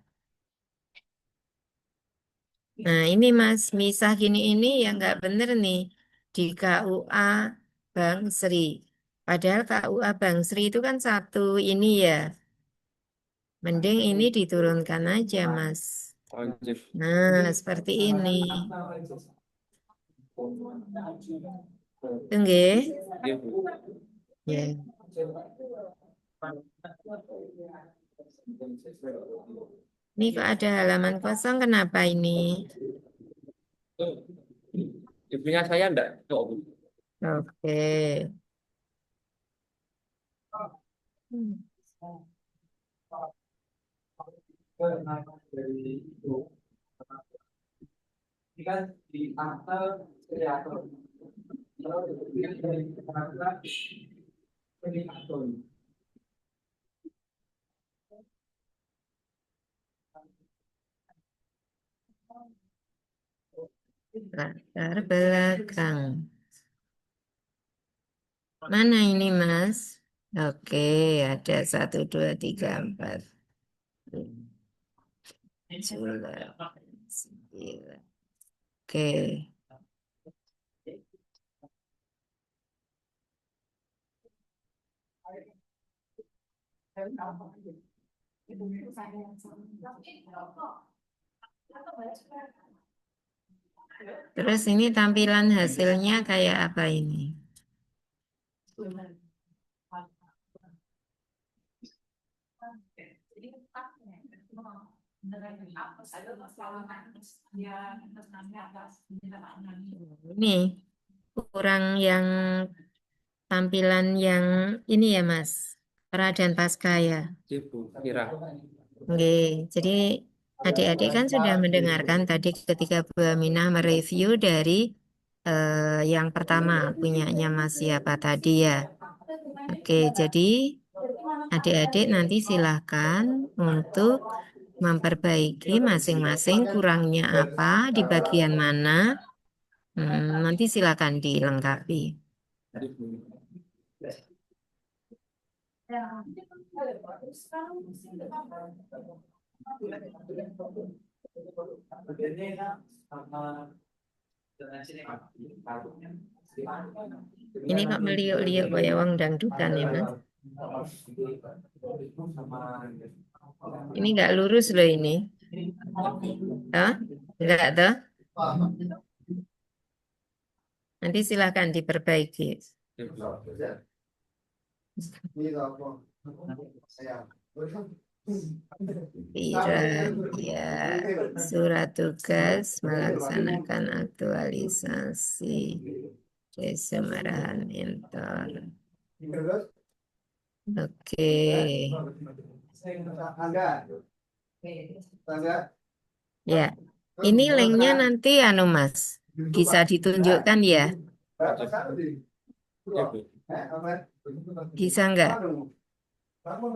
Nah, ini Mas, misah gini ini yang nggak bener nih di KUA Bangsri. Padahal KUA Bangsri itu kan satu ini ya. Mending ini diturunkan aja, Mas. Nah, seperti ini. Enggak? Ya. Ini kok ada halaman kosong, kenapa ini? Ibunya saya enggak. Oke. Ini kan di akte kreator. Kalau dari kreator. Latar belakang. Mana ini, Mas? Oke, ada 1, 2, 3, 4. 9. Oke. Terus ini tampilan hasilnya kayak apa ini? Ini kurang yang tampilan yang ini ya, Mas. Pra dan pasca ya. Ibu kira. Oke, jadi adik-adik kan sudah mendengarkan tadi ketika Bu Aminah mereview dari yang pertama punyanya Mas siapa tadi ya. Oke, jadi adik-adik nanti silahkan untuk memperbaiki masing-masing kurangnya apa di bagian mana. Nanti silakan dilengkapi. Ini kok meliuk-liuk kayak wong dangdutan ya, Mas. Ini nggak lurus loh ini. Hah? Enggak toh? Nanti silakan diperbaiki. Pira, ya, surat tugas melaksanakan aktualisasi Semarang Mentor. Oke. Ya, ini linknya nanti anu Mas, bisa ditunjukkan ya? Bisa enggak?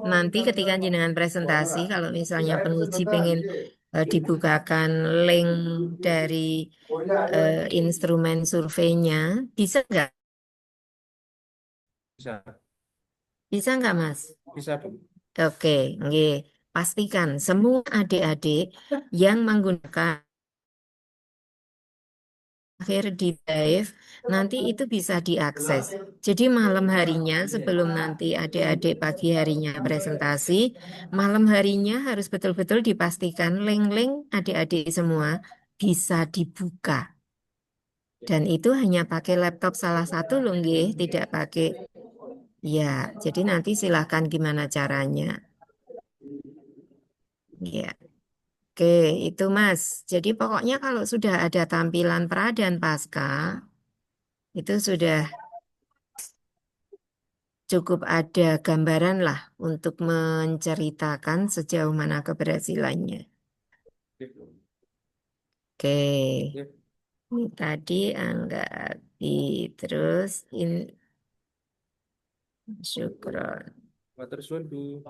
Nanti ketika jenengan presentasi, kalau misalnya penguji pengen dibukakan link dari instrumen surveinya, bisa enggak? Bisa. Bisa enggak, Mas? Bisa, Bu. Oke, nggih. pastikan semua adik-adik yang menggunakan akhir di live nanti itu bisa diakses. Jadi malam harinya sebelum nanti adik-adik pagi harinya presentasi, malam harinya harus betul-betul dipastikan link-link adik-adik semua bisa dibuka. Dan itu hanya pakai laptop salah satu loh, nggih, tidak pakai. Ya, jadi nanti silahkan gimana caranya. Ya, oke, itu Mas. Jadi pokoknya kalau sudah ada tampilan pra dan pasca, itu sudah cukup ada gambaran lah untuk menceritakan sejauh mana keberhasilannya. Oke, Bu. Oke, Ya, ini tadi Angga Abi, terus ini Syukron. matur suwun, Bu.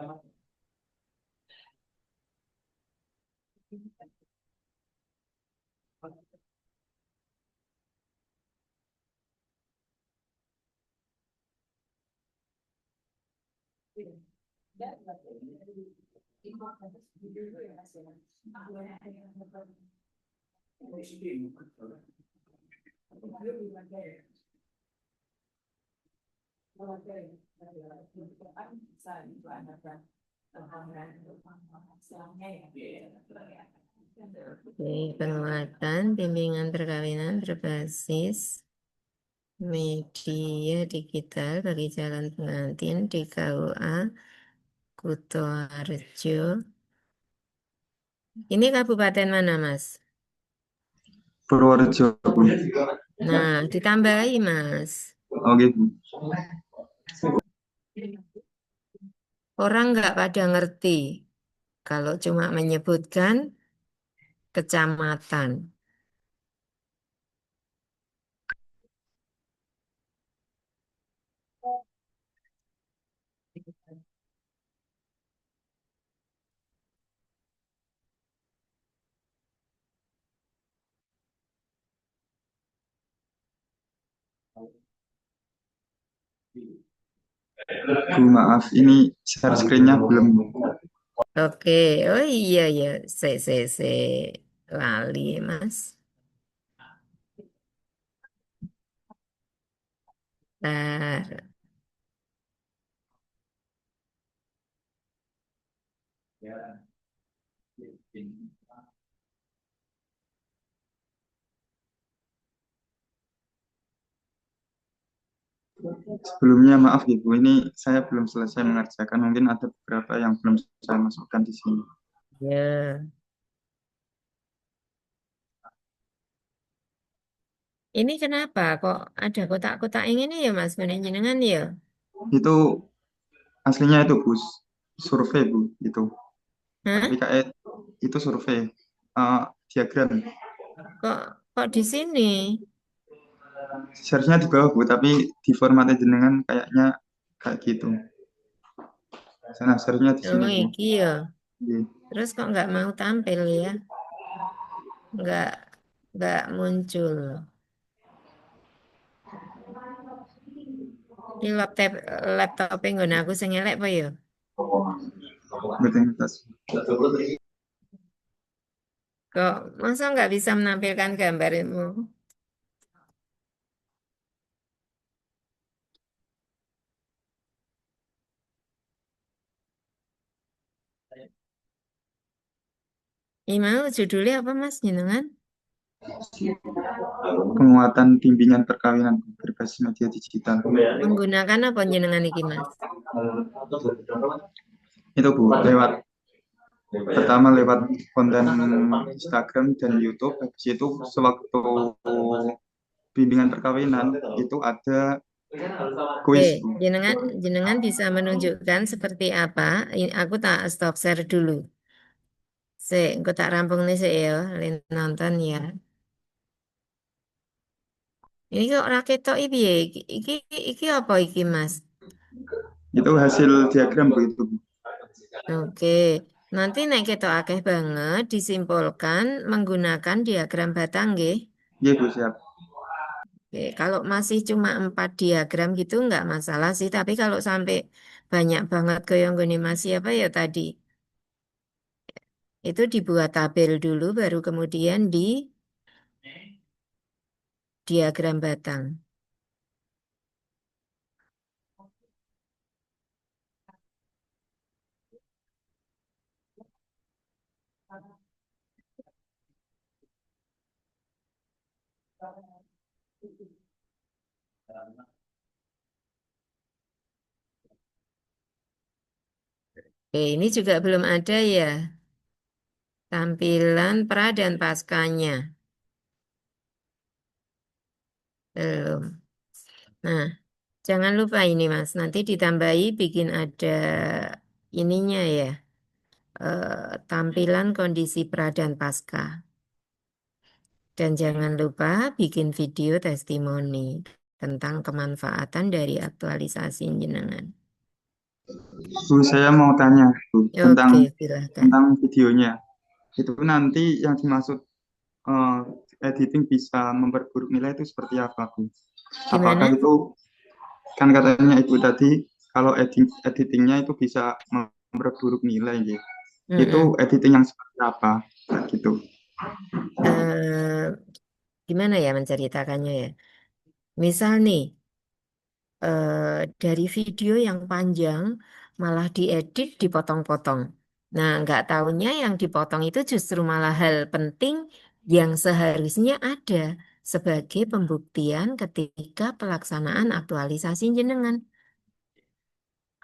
Oke, penguatan bimbingan perkawinan berbasis media digital bagi calon pengantin di KUA Kutoarjo. Ini kabupaten mana, Mas? Purworejo, Bu. Nah, ditambahi, Mas. Oke, Bu. Orang nggak pada ngerti kalau cuma menyebutkan kecamatan. Bu, maaf, ini share screen-nya belum. Oke, oh iya ya, se lali, Mas. Bentar. Sebelumnya maaf ya, Bu, ini saya belum selesai mengerjakan. Mungkin ada beberapa yang belum saya masukkan di sini. Ya, ini kenapa kok ada kotak-kotak yang ini ya, Mas? Jenengan ya? Itu aslinya itu, Bu, survei, Bu, itu. Hah? Tapi kayak itu survei, diagram. Kok kok di sini? Seharusnya di bawah, Bu, tapi di formatnya jenengan kayaknya kayak gitu. Sana seharusnya di sini, Oh, Bu. iki ya. Iya. Terus kok nggak mau tampil ya? Nggak nggak muncul. Ini laptop nggon aku sing elek apa ya? Betul, betul. Kok masa nggak bisa menampilkan gambarmu? Ini mau judulnya apa, Mas? Jenengan? Penguatan bimbingan perkawinan berbasis media digital. Menggunakan apa jenengan iki, Mas? Itu, Bu, lewat pertama lewat konten Instagram dan YouTube. Habis itu sewaktu bimbingan perkawinan itu ada kuis, Oke, Bu. jenengan jenengan bisa menunjukkan seperti apa? Aku tak stop share dulu. Engko tak rampung nih ya, Lin nonton ya. Ini kok ora ketok iki piye? Iki apa iki, Mas? Itu hasil diagram, Bu, itu, Bu. Oke, nanti nek ketok akeh banget disimpulkan menggunakan diagram batang nggih. Iya, Bu, siap. Oke, kalau masih cuma 4 diagram gitu nggak masalah sih, tapi kalau sampai banyak banget kayak gini masih apa ya tadi? Itu dibuat tabel dulu, baru kemudian di diagram batang. Ini juga belum ada ya, tampilan pra dan paskanya. Belum. Nah, jangan lupa ini Mas, nanti ditambahi bikin ada ininya ya, tampilan kondisi pra dan pasca. Dan jangan lupa bikin video testimoni tentang kemanfaatan dari aktualisasi jenengan. Bu, saya mau tanya Bu, Oke, silahkan. tentang videonya. Itu nanti yang dimaksud eh, editing bisa memperburuk nilai itu seperti apa, Bu? Apakah Gimana? itu kan katanya Ibu tadi kalau editingnya itu bisa memperburuk nilai gitu. Itu Mm-mm. editing yang seperti apa? Nah, gitu. Eh, Gimana ya menceritakannya ya? Misal nih, dari video yang panjang malah diedit, dipotong-potong. Nah, nggak taunya yang dipotong itu justru malah hal penting yang seharusnya ada sebagai pembuktian ketika pelaksanaan aktualisasi jenengan.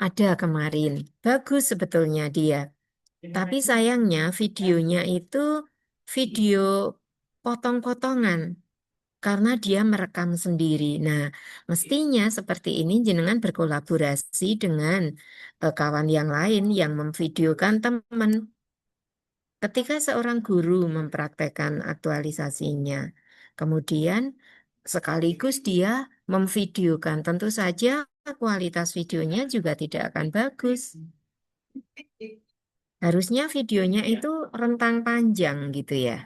Ada kemarin, bagus sebetulnya dia. Tapi sayangnya videonya itu video potong-potongan karena dia merekam sendiri. Nah, mestinya seperti ini jenengan berkolaborasi dengan kawan yang lain yang memvideokan teman. Ketika seorang guru mempraktekkan aktualisasinya, kemudian sekaligus dia memvideokan, tentu saja kualitas videonya juga tidak akan bagus. Harusnya videonya itu rentang panjang gitu ya.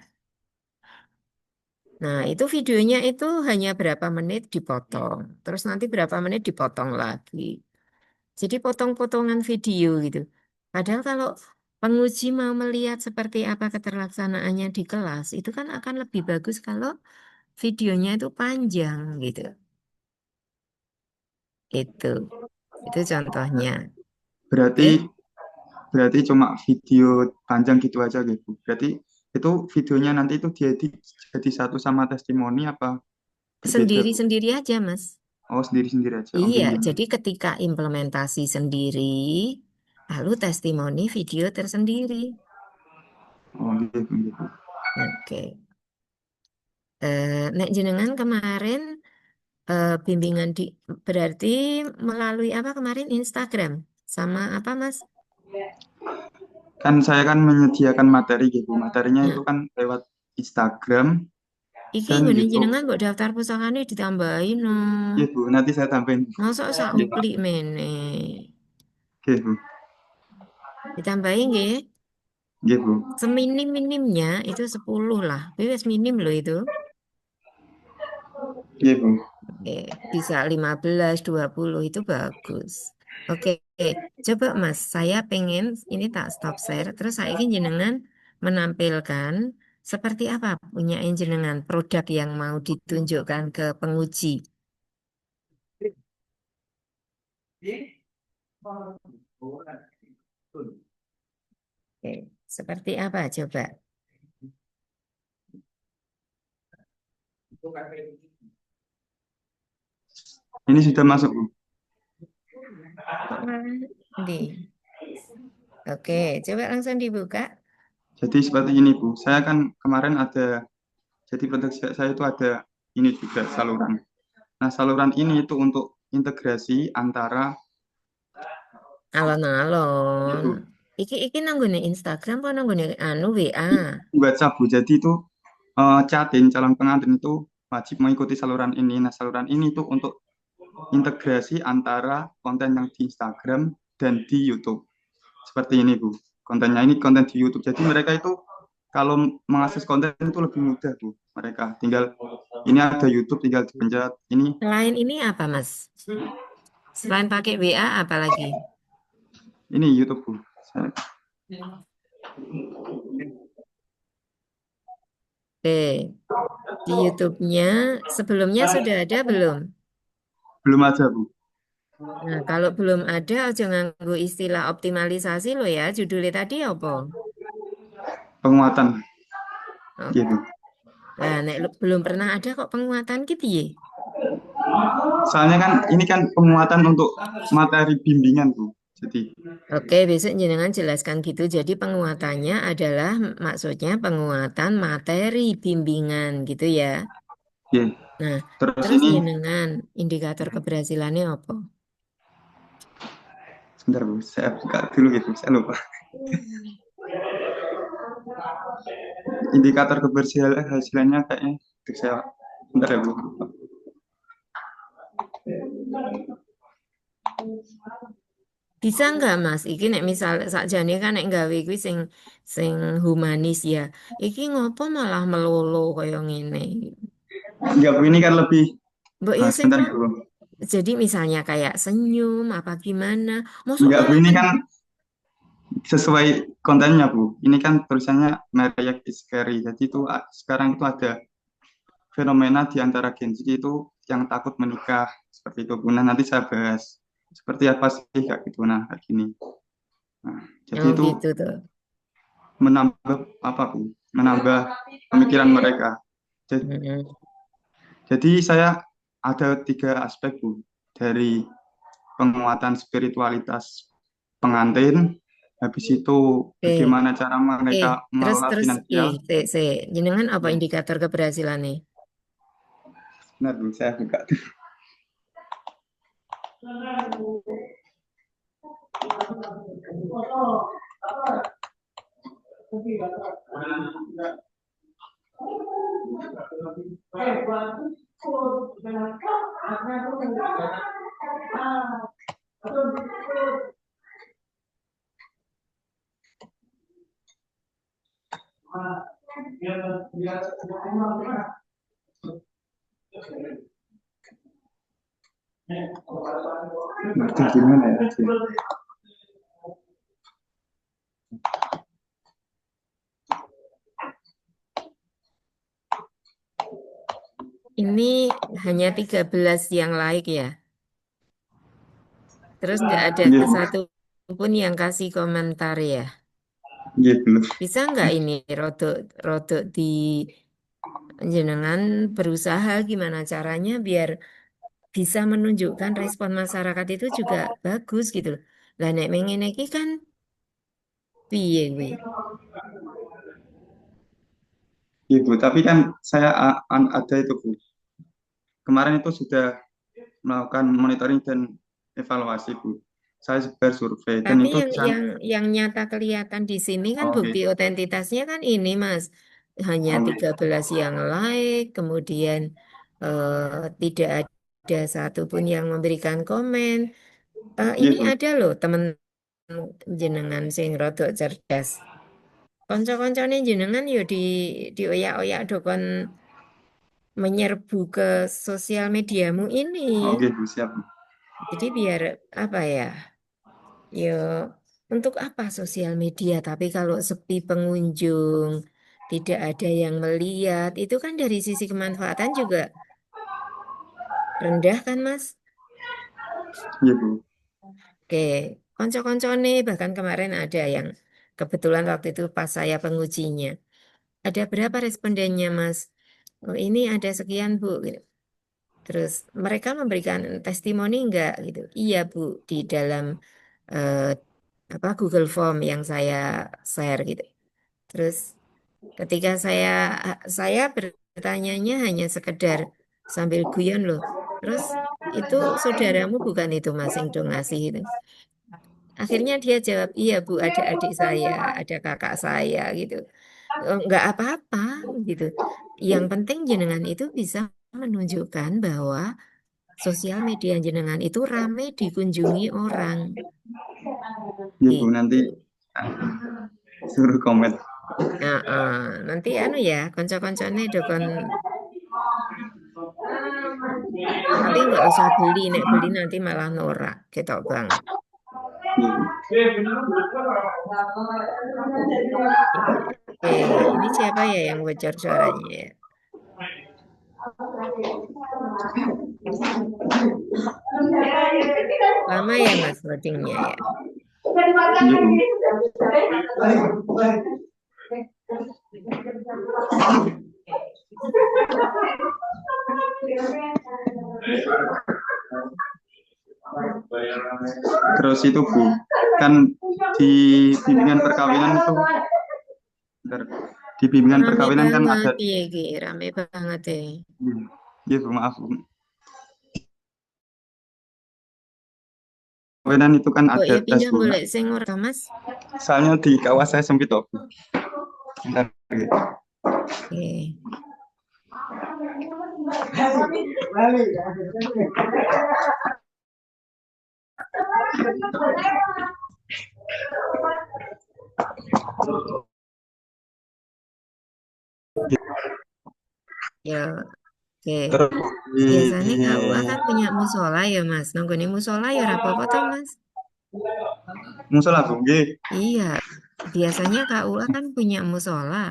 Nah, itu videonya itu hanya berapa menit dipotong. Terus nanti berapa menit dipotong lagi. Jadi potong-potongan video gitu. Padahal kalau penguji mau melihat seperti apa keterlaksanaannya di kelas, itu kan akan lebih bagus kalau videonya itu panjang gitu. Itu. Itu contohnya. Berarti Oke. berarti cuma video panjang gitu aja gitu. Berarti itu videonya nanti itu diedit jadi satu sama testimoni apa berbeda, Bu? Sendiri-sendiri aja, Mas. Oh, sendiri-sendiri aja. Oh, Iya, gitu. jadi ketika implementasi sendiri, lalu testimoni video tersendiri. Oh, gitu, gitu. Oke. Nek jenengan kemarin bimbingan di berarti melalui apa kemarin Instagram sama apa Mas? Kan saya kan menyediakan materi gitu. Materinya Nah, itu kan lewat Instagram iki dan nggone YouTube. jenengan buat daftar pusakane ditambahin no. Iya, Bu. Nanti saya tambahin. Masa sak Iya, Pak. uplik mene. Oke, Bu. Ditambahin nggih. Iya, Bu. Seminim-minimnya itu 10 lah. Wis minim loh itu. Iya, Bu. Oke, bisa 15, 20 itu bagus. Oke, coba Mas, saya pengen ini tak stop share. Terus saya ingin jenengan menampilkan seperti apa punya jenengan produk yang mau ditunjukkan ke penguji. Oke, seperti apa coba? Ini sudah masuk, Bu. Kok malah di? Oke, coba langsung dibuka. Jadi seperti ini, Bu. Saya kan kemarin ada, jadi produk saya itu ada ini juga saluran. Nah, saluran ini itu untuk integrasi antara Alon-alon. itu Iki nanggone Instagram apa nanggone anu WA? WhatsApp, Bu. Jadi itu chatting calon pengantin itu wajib mengikuti saluran ini. Nah, saluran ini itu untuk integrasi antara konten yang di Instagram dan di YouTube. Seperti ini, Bu. Kontennya ini konten di YouTube. Jadi mereka itu kalau mengakses konten itu lebih mudah, Bu. Mereka tinggal ini ada YouTube, tinggal dipencet ini. Selain ini apa, Mas? Selain pakai WA, apa lagi? Ini YouTube, Bu. Oke, di YouTube-nya sebelumnya sudah ada belum? Belum ada, Bu. Nah, kalau belum ada, aja nganggo istilah optimalisasi lo ya. Judulnya tadi apa? Penguatan Oh, gitu. nah, nek belum pernah ada kok penguatan gitu ya. Soalnya kan ini kan penguatan untuk materi bimbingan, Bu. Jadi, Oke, besok jenengan jelaskan gitu. Jadi penguatannya adalah maksudnya penguatan materi bimbingan gitu ya. ya. Nah, Terus terus ini jenengan indikator keberhasilannya apa? sebentar, Bu. Saya buka dulu gitu. Saya lupa. Indikator keberhasilannya kayaknya saya sebentar ya, Bu. Bisa nggak Mas? Iki nek misal sakjane kan nek gawe kuwi sing humanis ya. Iki ngopo malah melolo kaya ngene. Enggak, Bu, ini kan lebih Mbok ya sing sebentar ya, Bu. jadi misalnya kayak senyum apa gimana. Mosok Enggak, Bu, malah ini kan sesuai kontennya, Bu. Ini kan tulisannya Marriage is Scary. Jadi itu sekarang itu ada fenomena di antara Gen Z itu yang takut menikah seperti itu, Bu. Nah, nanti saya bahas seperti apa sih kayak gitu. Nah, kayak gini. Nah, jadi oh itu gitu tuh. menambah apa, Bu? Menambah pemikiran mereka. Jadi, Mm-mm. jadi saya ada 3 aspek, Bu, dari penguatan spiritualitas pengantin. Habis itu Oke. bagaimana cara Oke, mereka terus mengelola terus finansial. jenengan apa Ya, indikator keberhasilannya? benar, Bu, saya buka. Itu gimana ya? Ini hanya 13 yang like ya. Terus nggak ada Iya, Bu. satu pun yang kasih komentar ya. Iya, belum. Bisa nggak ini rodok rodok di jenengan berusaha gimana caranya biar bisa menunjukkan respon masyarakat itu juga bagus gitu loh. Lah nek ngene iki kan piye kuwi? Iya, Bu. Tapi kan saya ada itu, Bu. Kemarin itu sudah melakukan monitoring dan evaluasi, Bu. Saya sebar survei dan Tapi itu di sana. yang nyata kelihatan di sini kan Oke, bukti otentitasnya kan ini Mas. Hanya oke. 13 yang like, kemudian tidak ada satupun yang memberikan komen. Iya, Ini Bu. ada loh temen jenengan sing rodok cerdas. Konco-koncone jenengan yo di oyak-oyak dokon menyerbu ke sosial mediamu ini. Oke, Bu, siap, Bu. Jadi biar apa ya? Ya, untuk apa sosial media? Tapi kalau sepi pengunjung, tidak ada yang melihat, itu kan dari sisi kemanfaatan juga rendah kan, Mas? Iya, Bu. Oke, konco-konco nih, bahkan kemarin ada yang kebetulan waktu itu pas saya pengujinya. Ada berapa respondennya, Mas? Oh, ini ada sekian, Bu. Gitu. Terus mereka memberikan testimoni enggak gitu. Iya, Bu, di dalam eh, apa Google Form yang saya share gitu. Terus ketika saya bertanyanya hanya sekedar sambil guyon loh. Terus itu saudaramu bukan itu Mas yang dong ngasih itu. Akhirnya dia jawab, iya Bu, ada adik saya, ada kakak saya gitu. Enggak apa-apa gitu. Yang penting jenengan itu bisa menunjukkan bahwa sosial media jenengan itu ramai dikunjungi orang Iya, Bu, nanti gitu. suruh komen. Nah, nanti anu ya, konco-koncone dokon tapi nggak usah beli, nek beli nanti malah norak, ketok banget. Iya, Bu. ini siapa ya yang bocor suaranya ya? Lama ya Mas loadingnya ya? Terus itu Bu, kan di bimbingan perkawinan itu, bentar. Di bimbingan Rame perkawinan kan banget, ada, iya Ki, rame banget ya. ya Bu, maaf Bu. Perkawinan itu kan Kok ada ya tes pindah Bu. boleh sing ora Mas? Soalnya di kawas saya sempit Bu. Bentar, gitu. Oke. Ya, oke. Terus Biasanya KUA kan punya musola ya Mas. Nonggone musola ya ora apa-apa toh Mas. musola Bu, nggih. Iya, biasanya KUA kan punya musola.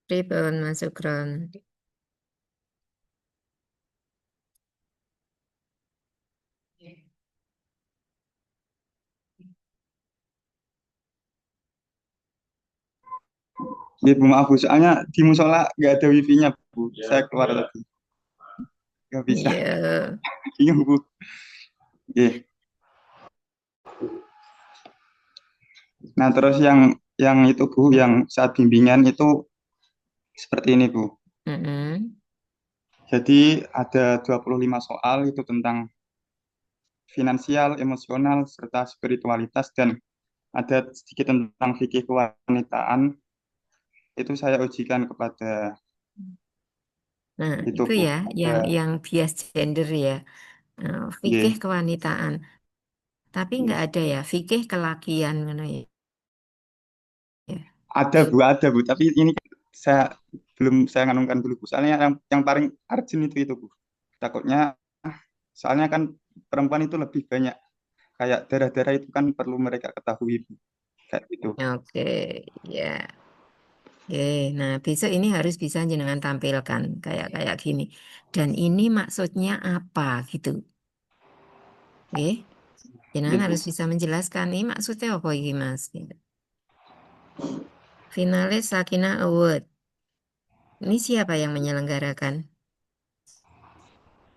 Pripun Mas Sugron? Nggih Bu, maaf Bu, soalnya di musola nggak ada wifi-nya Bu. Saya keluar tadi, nggak bisa. Iya. Iya Bu. Nggih. Nah, terus yang itu Bu, yang saat bimbingan itu seperti ini Bu. Mm-mm. Jadi ada 25 soal itu tentang finansial, emosional, serta spiritualitas, dan ada sedikit tentang fikih kewanitaan. Itu saya ujikan kepada Nah, itu itu Bu. ya Ada, yang bias gender ya. Fikih nggih, kewanitaan. Tapi nggak ada ya fikih kelakian ngono ya. ada Bu. Tapi ini saya saya nganungkan dulu Bu. Soalnya yang paling urgent itu Bu. Takutnya, soalnya kan perempuan itu lebih banyak kayak darah-darah itu kan perlu mereka ketahui Bu. Kayak gitu. Oke, ya. Oke, nah besok ini harus bisa jenengan tampilkan kayak kayak gini. Dan ini maksudnya apa gitu. Oke, jenengan Gitu. harus bisa menjelaskan ini maksudnya apa ini Mas. Gitu. Finalis Sakinah Award. Ini siapa yang menyelenggarakan?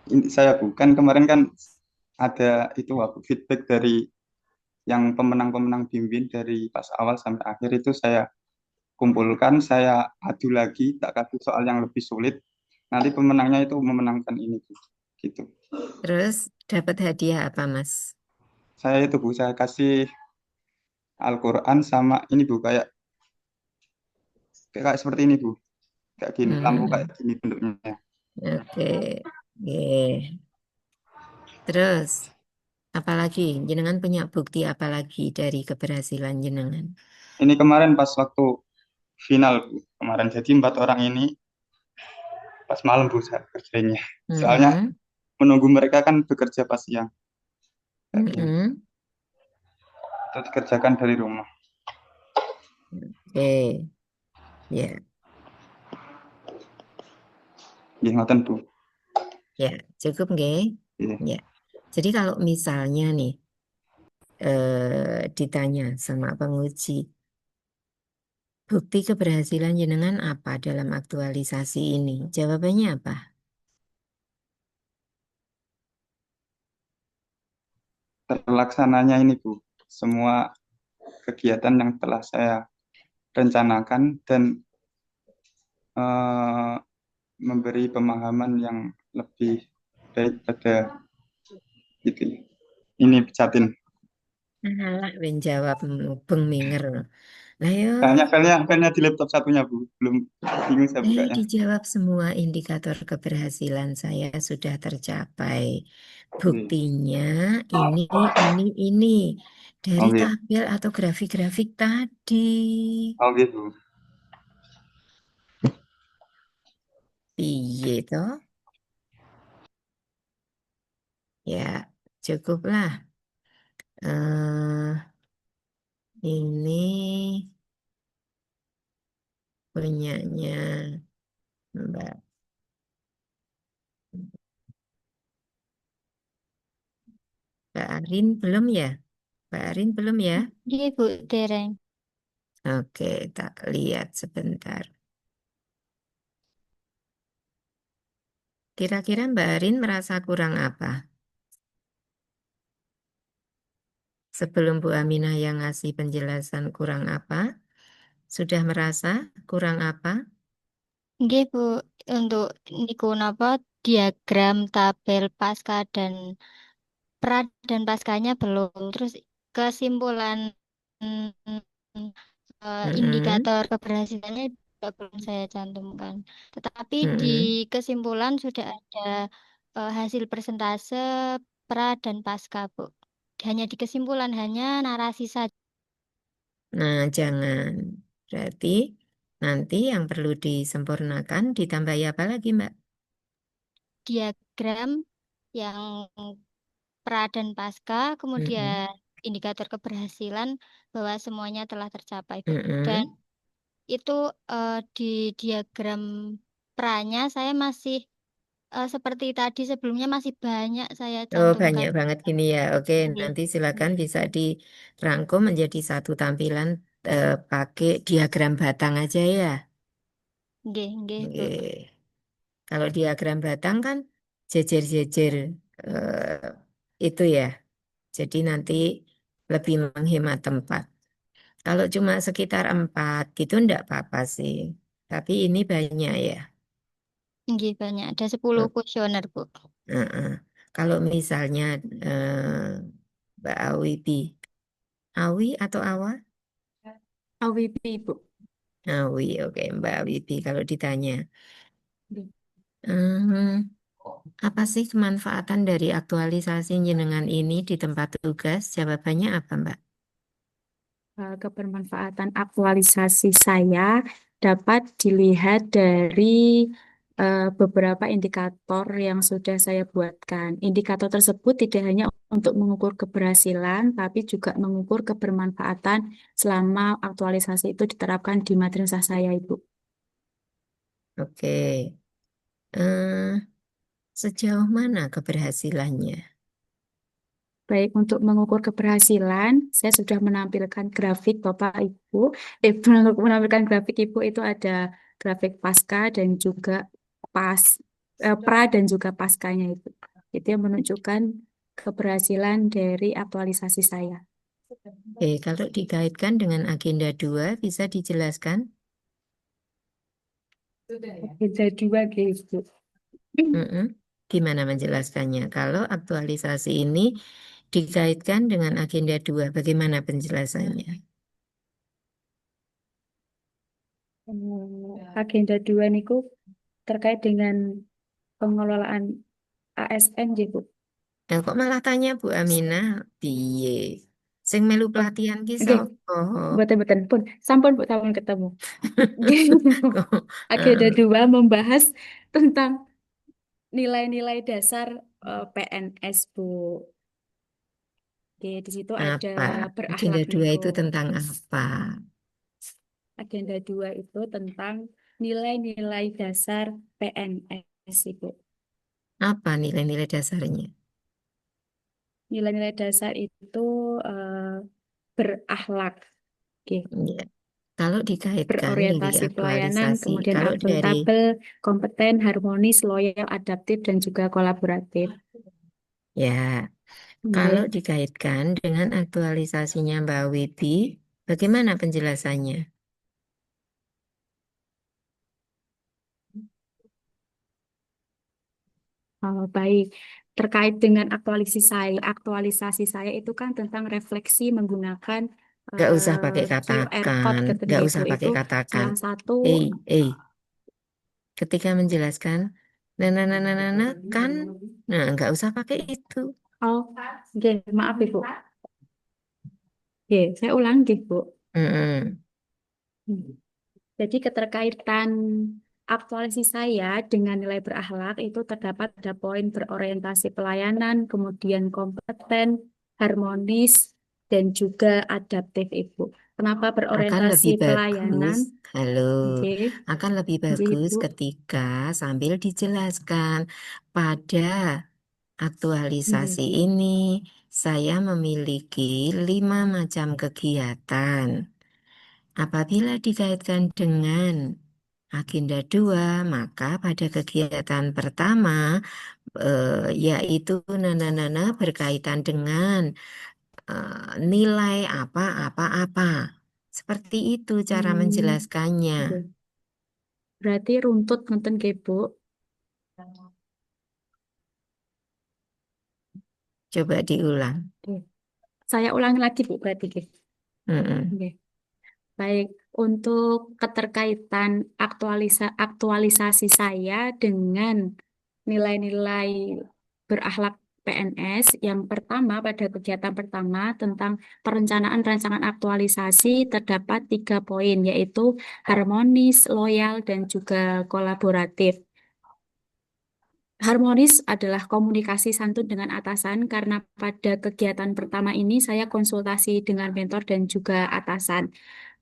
Ini saya bukan kemarin kan ada itu aku feedback dari yang pemenang-pemenang bimbing dari pas awal sampai akhir itu saya kumpulkan, saya adu lagi, tak kasih soal yang lebih sulit. Nanti pemenangnya itu memenangkan ini Bu. Gitu. Terus dapat hadiah apa Mas? Saya itu Bu, saya kasih Al-Quran sama ini Bu, kayak kayak seperti ini Bu. Kayak gini, lampu kayak Hmm, gini bentuknya. oke, oke. Terus apalagi jenengan punya bukti apa lagi dari keberhasilan jenengan? Ini kemarin pas waktu final Bu, kemarin. Jadi 4 orang ini pas malam Bu saya kerjanya. Soalnya Mm-mm, menunggu mereka kan bekerja pas siang. Kayak gini. mm-mm. Itu dikerjakan dari rumah. Oke, ya, Nggih, ngoten Bu. ya, cukup nggih? Iya. Ya. Jadi kalau misalnya nih ditanya sama penguji, bukti keberhasilan jenengan apa dalam aktualisasi ini? Jawabannya apa? Terlaksananya ini Bu, semua kegiatan yang telah saya rencanakan dan eh, memberi pemahaman yang lebih baik pada itu ya. Ini Catin. Alah, ben jawab mubeng minger. Lah yo, Banyak filenya di laptop satunya, Bu. Belum bingung saya ayo bukanya. dijawab semua indikator keberhasilan saya sudah tercapai. Oke. Buktinya ini, ini. Dari Oke. tabel atau grafik-grafik tadi. Oke, Bu. Piye toh? Ya, cukuplah. eh ini punyanya Mbak Mbak Arin belum ya? Mbak Arin belum ya? Iya, Bu, dereng. Oke, tak lihat sebentar. Kira-kira Mbak Arin merasa kurang apa? Sebelum Bu Aminah yang ngasih penjelasan kurang apa? Sudah merasa kurang apa? Nggih, Bu, untuk niku napa diagram tabel pasca dan pra dan paskanya belum. Terus kesimpulan Mm-mm, indikator keberhasilannya juga belum saya cantumkan. Tetapi di mm-mm. kesimpulan sudah ada hasil persentase pra dan pasca, Bu. Hanya di kesimpulan, hanya narasi saja. Nah, jangan. Berarti nanti yang perlu disempurnakan ditambahi apa lagi, Mbak? Diagram yang pra dan pasca, Mm-mm, kemudian indikator keberhasilan bahwa semuanya telah tercapai, Bu. Dan mm-mm. itu di diagram pranya saya masih seperti tadi sebelumnya masih banyak saya Oh, banyak cantumkan. banget gini ya. Oke, Nggih, nanti silakan bisa dirangkum menjadi satu tampilan pakai diagram batang aja ya. nggih, nggih, Bu. Oke. Kalau diagram batang kan jejer-jejer itu ya. Jadi nanti lebih menghemat tempat. Kalau cuma sekitar 4 gitu enggak apa-apa sih. Tapi ini banyak ya. Nggih, banyak. Ada 10 kuesioner, Bu. Heeh. Kalau misalnya Mbak Awi, Awi atau Awa? AWP, Bu. Awi, oke Mbak Wibi kalau ditanya. Hmm, apa sih kemanfaatan dari aktualisasi jenengan ini di tempat tugas? Jawabannya apa, Mbak? Kebermanfaatan aktualisasi saya dapat dilihat dari beberapa indikator yang sudah saya buatkan. Indikator tersebut tidak hanya untuk mengukur keberhasilan, tapi juga mengukur kebermanfaatan selama aktualisasi itu diterapkan di madrasah saya, Ibu. Oke. Eh, sejauh mana keberhasilannya? Baik, untuk mengukur keberhasilan, saya sudah menampilkan grafik Bapak Ibu. Untuk menampilkan grafik Ibu itu ada grafik pasca dan juga pas pra dan juga paskanya itu. Itu yang menunjukkan keberhasilan dari aktualisasi saya. Oke, kalau dikaitkan dengan agenda 2 bisa dijelaskan? Beda dua gitu. Mm-mm. Gimana menjelaskannya? Kalau aktualisasi ini dikaitkan dengan agenda 2, bagaimana penjelasannya? Agenda 2 niku terkait dengan pengelolaan ASN gitu. Nah, kok malah tanya Bu Aminah, piye? Sing melu Oh, pelatihan ki oke, sapa? betul-betul pun sampun Bu sampun ketemu. Kok, Agenda 2 membahas tentang nilai-nilai dasar PNS, Bu. Oke, di situ ada apa? Agenda berakhlak 2 niku. itu tentang apa? Agenda 2 itu tentang nilai-nilai dasar PNS, Ibu. Apa nilai-nilai dasarnya? Nilai-nilai dasar itu berakhlak, oke. Ya. Kalau dikaitkan dari Berorientasi pelayanan, aktualisasi, kemudian kalau dari akuntabel, kompeten, harmonis, loyal, adaptif, dan juga kolaboratif. ya, kalau Oke. dikaitkan dengan aktualisasinya Mbak Wibi, bagaimana penjelasannya? Oh, baik. Terkait dengan aktualisasi saya itu kan tentang refleksi menggunakan Nggak usah pakai QR code katakan, gitu nggak nggih, Bu. usah pakai Itu katakan. salah satu Ketika menjelaskan, kan, nah nggak usah pakai itu. oh nggih, maaf Ibu. Nggih, saya ulang nggih, Bu. Mm-mm. Hmm. Jadi keterkaitan aktualisasi saya dengan nilai berakhlak itu terdapat pada poin berorientasi pelayanan, kemudian kompeten, harmonis, dan juga adaptif, Ibu. Kenapa Akan berorientasi lebih pelayanan? bagus, halo, Nggih, akan lebih nggih, bagus Ibu. ketika sambil dijelaskan pada aktualisasi Nggih. ini saya memiliki 5 macam kegiatan. Apabila dikaitkan dengan agenda 2, maka pada kegiatan pertama yaitu berkaitan dengan nilai apa-apa-apa. Seperti itu cara Hmm, menjelaskannya. nggih. Berarti runtut ngoten nggih, Bu. Coba diulang. Nggih. Saya ulangi lagi, Bu, berarti nggih. Mm-mm. Nggih. Baik, untuk keterkaitan aktualisasi saya dengan nilai-nilai berakhlak PNS, yang pertama pada kegiatan pertama tentang perencanaan rancangan aktualisasi terdapat 3 poin, yaitu harmonis, loyal, dan juga kolaboratif. Harmonis adalah komunikasi santun dengan atasan karena pada kegiatan pertama ini saya konsultasi dengan mentor dan juga atasan.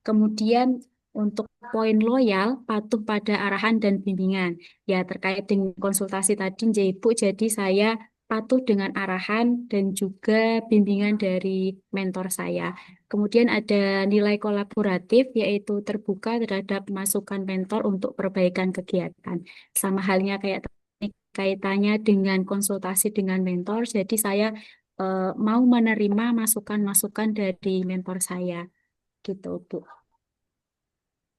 Kemudian untuk poin loyal, patuh pada arahan dan bimbingan. Ya, terkait dengan konsultasi tadi, Nja Ibu, jadi saya patuh dengan arahan dan juga bimbingan dari mentor saya. Kemudian ada nilai kolaboratif, yaitu terbuka terhadap masukan mentor untuk perbaikan kegiatan. Sama halnya kayak tadi, kaitannya dengan konsultasi dengan mentor, jadi saya mau menerima masukan-masukan dari mentor saya. Gitu, Bu.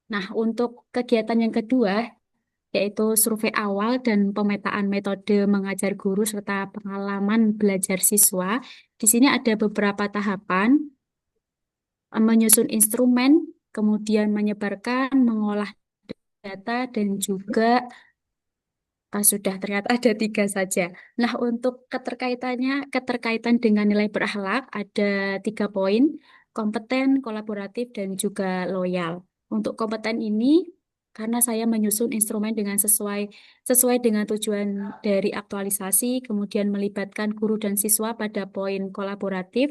Nah, untuk kegiatan yang kedua, yaitu survei awal dan pemetaan metode mengajar guru serta pengalaman belajar siswa. Di sini ada beberapa tahapan, menyusun instrumen, kemudian menyebarkan, mengolah data, dan juga sudah ternyata ada 3 saja. Nah, untuk keterkaitan dengan nilai berakhlak ada 3 poin, kompeten, kolaboratif, dan juga loyal. Untuk kompeten ini, karena saya menyusun instrumen dengan sesuai dengan tujuan dari aktualisasi, kemudian melibatkan guru dan siswa pada poin kolaboratif,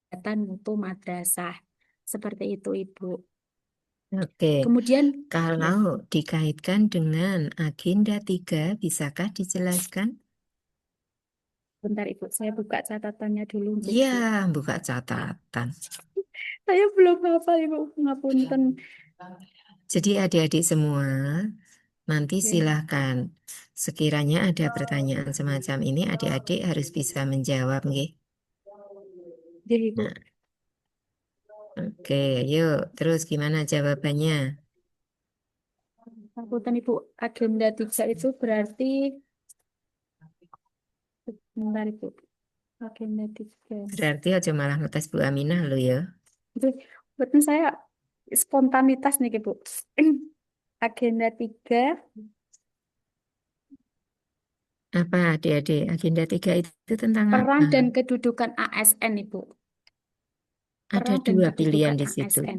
kegiatan mutu madrasah. Seperti itu, Ibu. Oke, Kemudian, ya, kalau dikaitkan dengan agenda 3, bisakah dijelaskan? bentar Ibu, saya buka catatannya dulu. Nggih, Ya, Bu. buka catatan. Saya belum hafal, Ibu. Ngapunten. Jadi adik-adik semua, nanti Oke. silahkan. Sekiranya ada pertanyaan semacam ini, adik-adik harus bisa menjawab, nggih. Nggih, Ibu. Nah, oke, yuk. Terus gimana jawabannya? Ngapunten, Ibu. Agenda 3 itu berarti, bentar, Ibu. Agenda 3. Berarti aja malah ngetes Bu Aminah lo ya. Itu, betul saya spontanitas nih, Ibu. Agenda 3, Apa adik-adik? Agenda 3 itu tentang peran apa? dan kedudukan ASN, Ibu. Ada Peran dan 2 pilihan kedudukan di situ. ASN.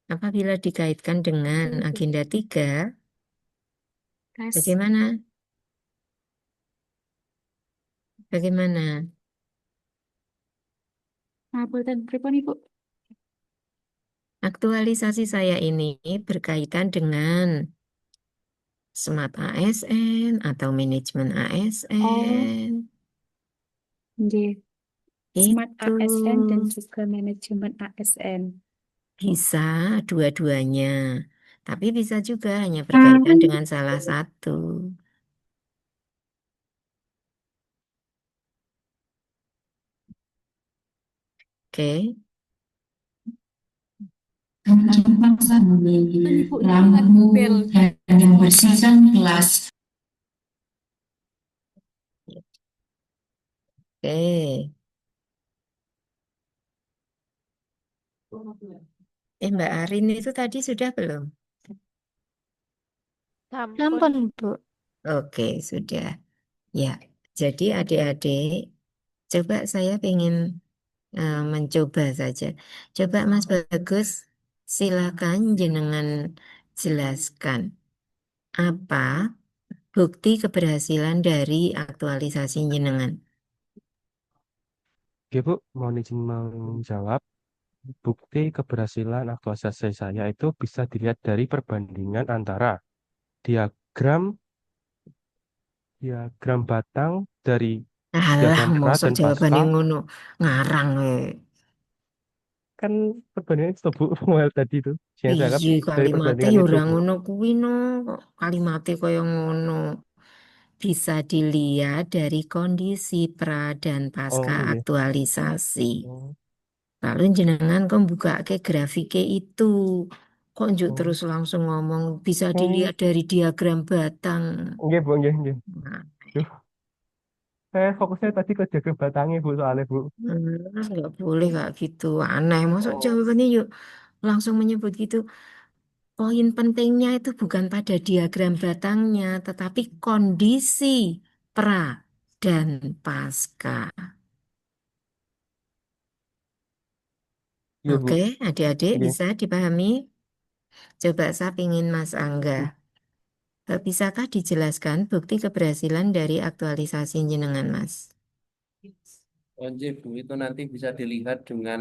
Apabila dikaitkan dengan Itu, Ibu. agenda 3, Gas. bagaimana? Bagaimana? Ngapunten, pripun, Ibu? Aktualisasi saya ini berkaitan dengan Smart ASN atau manajemen Oh, ASN. nggih. Smart Itu ASN dan juga manajemen ASN. bisa dua-duanya, tapi bisa juga hanya berkaitan dengan salah satu. Oke. Kan Ibu lampu bel. dan membersihkan kelas. Oke. Mbak Arin itu tadi sudah belum? Sampun. Sampun, Bu. Oke, sudah. Ya, jadi adik-adik, coba saya ingin mencoba saja. Coba Mas Bagus, silakan jenengan jelaskan apa bukti keberhasilan dari aktualisasi jenengan. Oke Bu, mohon izin menjawab. Bukti keberhasilan aktualisasi saya itu bisa dilihat dari perbandingan antara diagram diagram batang dari Alah, diagram pra mosok dan jawabannya pasca. ngono, ngarang we. Kan perbandingan itu Bu, well, tadi itu yang saya anggap Iya, dari kalimatnya perbandingan ya itu ora Bu. ngono kuwi no. Kok kalimatnya kaya ngono. Bisa dilihat dari kondisi pra dan pasca Oh iya. aktualisasi. Oh, Lalu jenengan kok buka ke grafiknya itu. Kok njuk oh. terus langsung ngomong bisa Hmm, dilihat dari diagram batang. nggih Bu, nggih, nggih. Nah, Duh, saya fokusnya tadi ke diagram batangnya Bu, soalnya Bu. nggak boleh kayak gitu. Aneh. Masuk Oh, jawabannya yuk langsung menyebut gitu. Poin pentingnya itu bukan pada diagram batangnya, tetapi kondisi pra dan pasca. iya Bu. Oke, adik-adik Nggih. bisa dipahami? Coba saya ingin Mas Angga. Bisakah dijelaskan bukti keberhasilan dari aktualisasi jenengan, Mas? Wajib Bu, itu nanti bisa dilihat dengan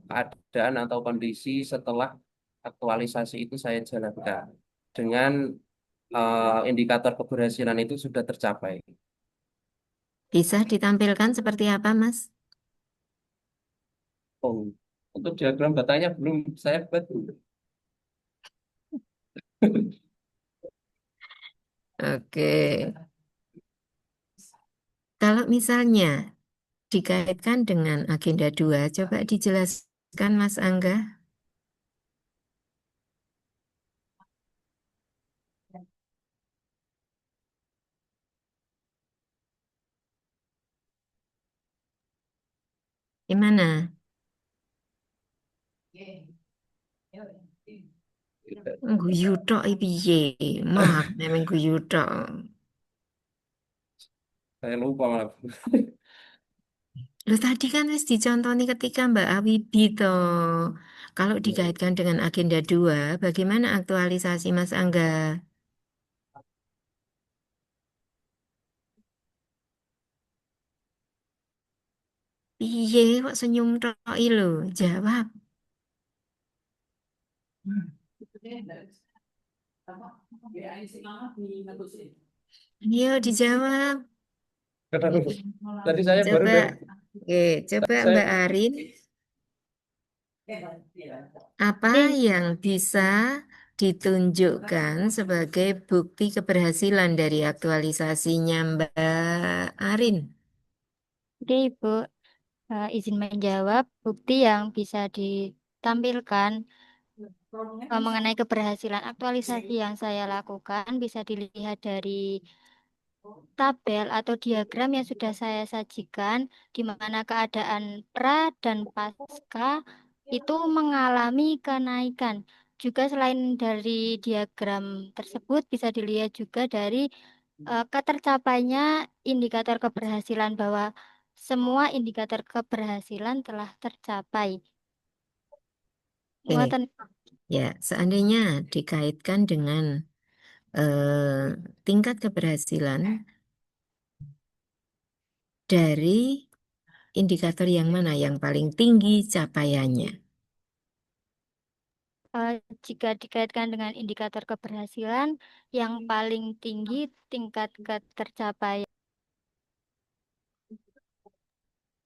keadaan atau kondisi setelah aktualisasi itu saya jalankan. Dengan indikator keberhasilan itu sudah tercapai. Bisa ditampilkan seperti apa, Mas? Oh, untuk diagram batangnya belum saya buat Bu. Oke. Kalau misalnya dikaitkan dengan agenda 2, coba dijelaskan, Mas Angga. Gimana? Guyu tok iki piye? Mah, memang guyu tok. Saya lupa malah Bu. Loh tadi kan wis dicontoni ketika Mbak Awibi toh. Kalau dikaitkan dengan agenda 2, bagaimana aktualisasi Mas Angga? Piye kok senyum tok iki lho? Jawab. Ayo dijawab. Tadi saya baru Coba. dari Oke, coba saya Mbak Arin, apa Nih, yang bisa ditunjukkan sebagai bukti keberhasilan dari aktualisasinya Mbak Arin? oke, Ibu. Izin menjawab, bukti yang bisa ditampilkan mengenai keberhasilan aktualisasi yang saya lakukan bisa dilihat dari tabel atau diagram yang sudah saya sajikan, di mana keadaan pra dan pasca itu mengalami kenaikan. Juga selain dari diagram tersebut, bisa dilihat juga dari ketercapainya indikator keberhasilan bahwa semua indikator keberhasilan telah tercapai. Oke, Ngoten. ya, seandainya dikaitkan dengan tingkat keberhasilan dari indikator yang mana yang paling tinggi capaiannya? Jika dikaitkan dengan indikator keberhasilan, yang paling tinggi tingkat ketercapaian.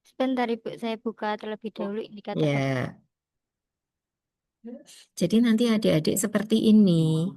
Sebentar Ibu, saya buka terlebih dahulu indikator keberhasilan. Ya, jadi nanti adik-adik seperti ini.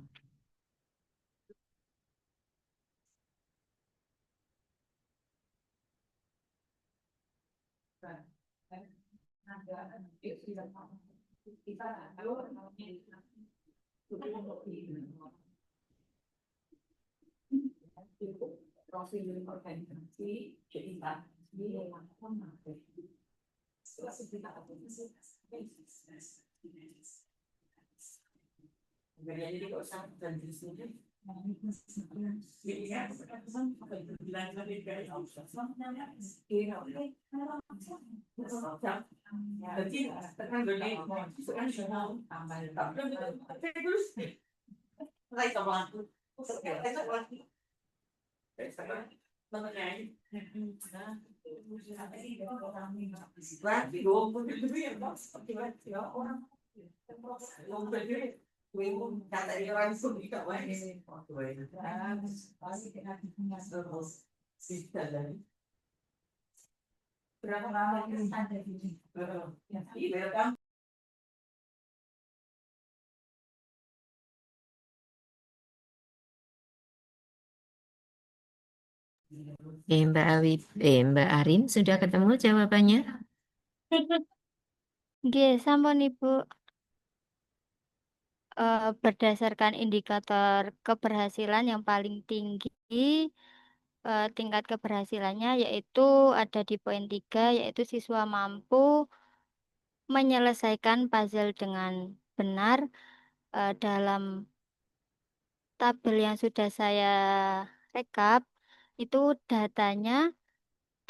Mbak Arin sudah ketemu jawabannya? Nggih, sampun Ibu. Berdasarkan indikator keberhasilan yang paling tinggi, tingkat keberhasilannya yaitu ada di poin 3, yaitu siswa mampu menyelesaikan puzzle dengan benar. Dalam tabel yang sudah saya rekap, itu datanya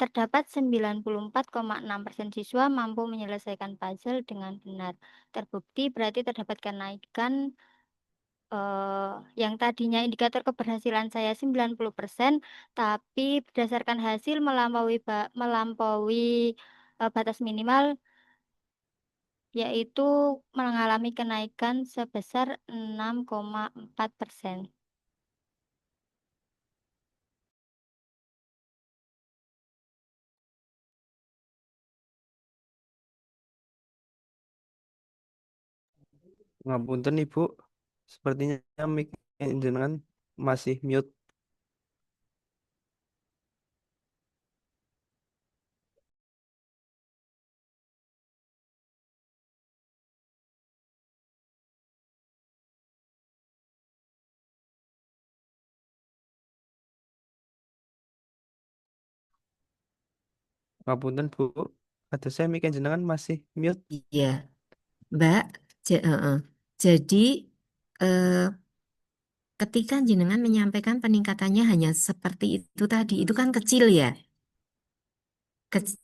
terdapat 94,6% siswa mampu menyelesaikan puzzle dengan benar. Terbukti berarti terdapat kenaikan yang tadinya indikator keberhasilan saya 90%, tapi berdasarkan hasil melampaui batas minimal, yaitu mengalami kenaikan sebesar 6,4%. Ngapunten Ibu, sepertinya mic jenengan masih mute. Ngapunten Bu, kata saya mic jenengan masih mute. Iya, Mbak. Jadi eh, ketika jenengan menyampaikan peningkatannya hanya seperti itu tadi, itu kan kecil ya. Kec-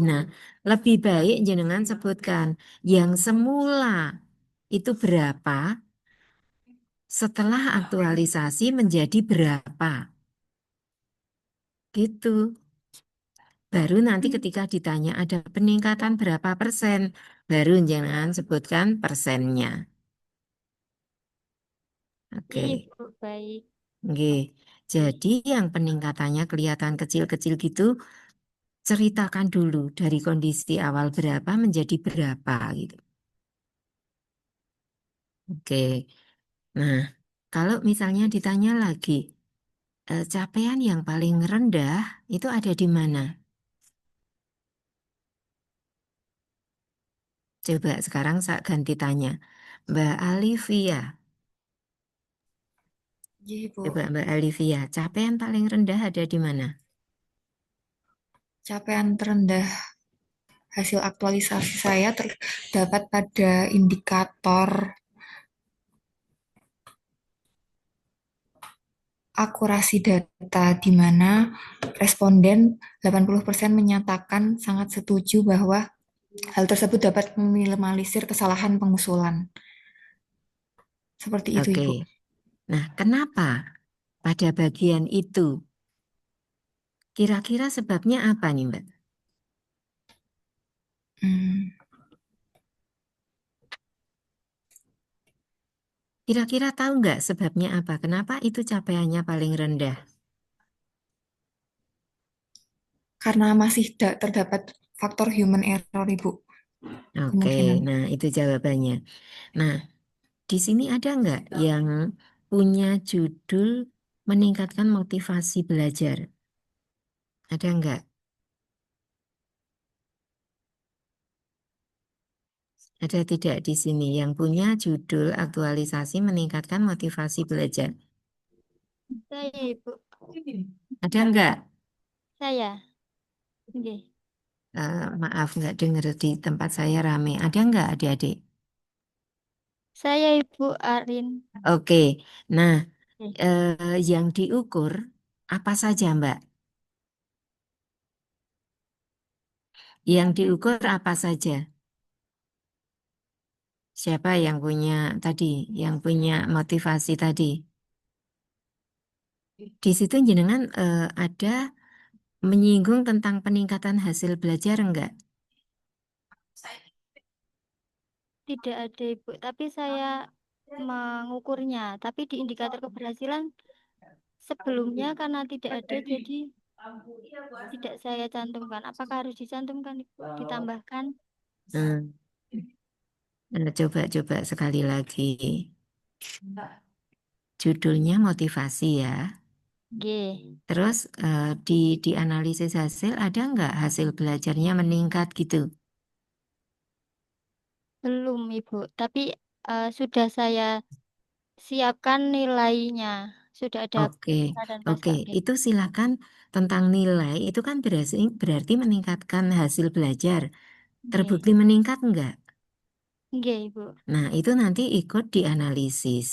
Nah, lebih baik jenengan sebutkan yang semula itu berapa, setelah aktualisasi menjadi berapa. Gitu. Baru nanti ketika ditanya ada peningkatan berapa persen, baru jangan sebutkan persennya. Oke. Ibu, baik. Nggih. Jadi yang peningkatannya kelihatan kecil-kecil gitu, ceritakan dulu dari kondisi awal berapa menjadi berapa gitu. Oke. Nah, kalau misalnya ditanya lagi, capaian yang paling rendah itu ada di mana? Coba sekarang saya ganti tanya. Mbak Alivia, Iya, Ibu. coba Mbak Alivia, capaian paling rendah ada di mana? Capaian terendah hasil aktualisasi saya terdapat pada indikator akurasi data di mana responden 80% menyatakan sangat setuju bahwa hal tersebut dapat meminimalisir kesalahan pengusulan. Seperti itu, Oke. Ibu. Nah, kenapa pada bagian itu? Kira-kira sebabnya apa nih, Mbak? Hmm, Kira-kira tahu nggak sebabnya apa? Kenapa itu capaiannya paling rendah? karena masih terdapat faktor human error, Ibu. Oke, Kemungkinan. nah itu jawabannya. Nah, di sini ada nggak yang punya judul meningkatkan motivasi belajar? Ada nggak? Ada tidak di sini yang punya judul aktualisasi meningkatkan motivasi belajar? Saya, Ibu. Ada nggak? Saya. Nggih. Maaf nggak dengar di tempat saya rame. Ada nggak adik-adik? Saya Ibu Arin. Oke. Nah, Oke. yang diukur apa saja, Mbak? Yang diukur apa saja? Siapa yang punya tadi, yang punya motivasi tadi? Di situ jenengan ada menyinggung tentang peningkatan hasil belajar enggak? Tidak ada Ibu, tapi saya mengukurnya. Tapi di indikator keberhasilan sebelumnya karena tidak ada, jadi tidak saya cantumkan. Apakah harus dicantumkan, Ibu? Ditambahkan? Hmm, coba sekali lagi. Judulnya motivasi ya. G. Terus di analisis hasil ada nggak hasil belajarnya meningkat gitu? Belum Ibu, tapi sudah saya siapkan nilainya. Sudah ada Oke, pasca dan oke. pasca B. Itu silakan tentang nilai itu kan berarti meningkatkan hasil belajar. G. Terbukti meningkat enggak? G Ibu. Nah, itu nanti ikut dianalisis.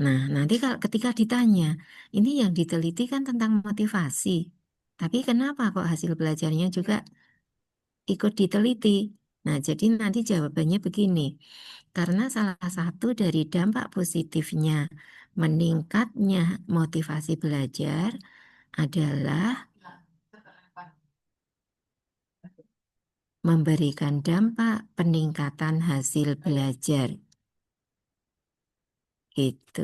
Nah, nanti kalau ketika ditanya, ini yang diteliti kan tentang motivasi. Tapi kenapa kok hasil belajarnya juga ikut diteliti? Nah, jadi nanti jawabannya begini. Karena salah satu dari dampak positifnya meningkatnya motivasi belajar adalah memberikan dampak peningkatan hasil belajar. Gitu.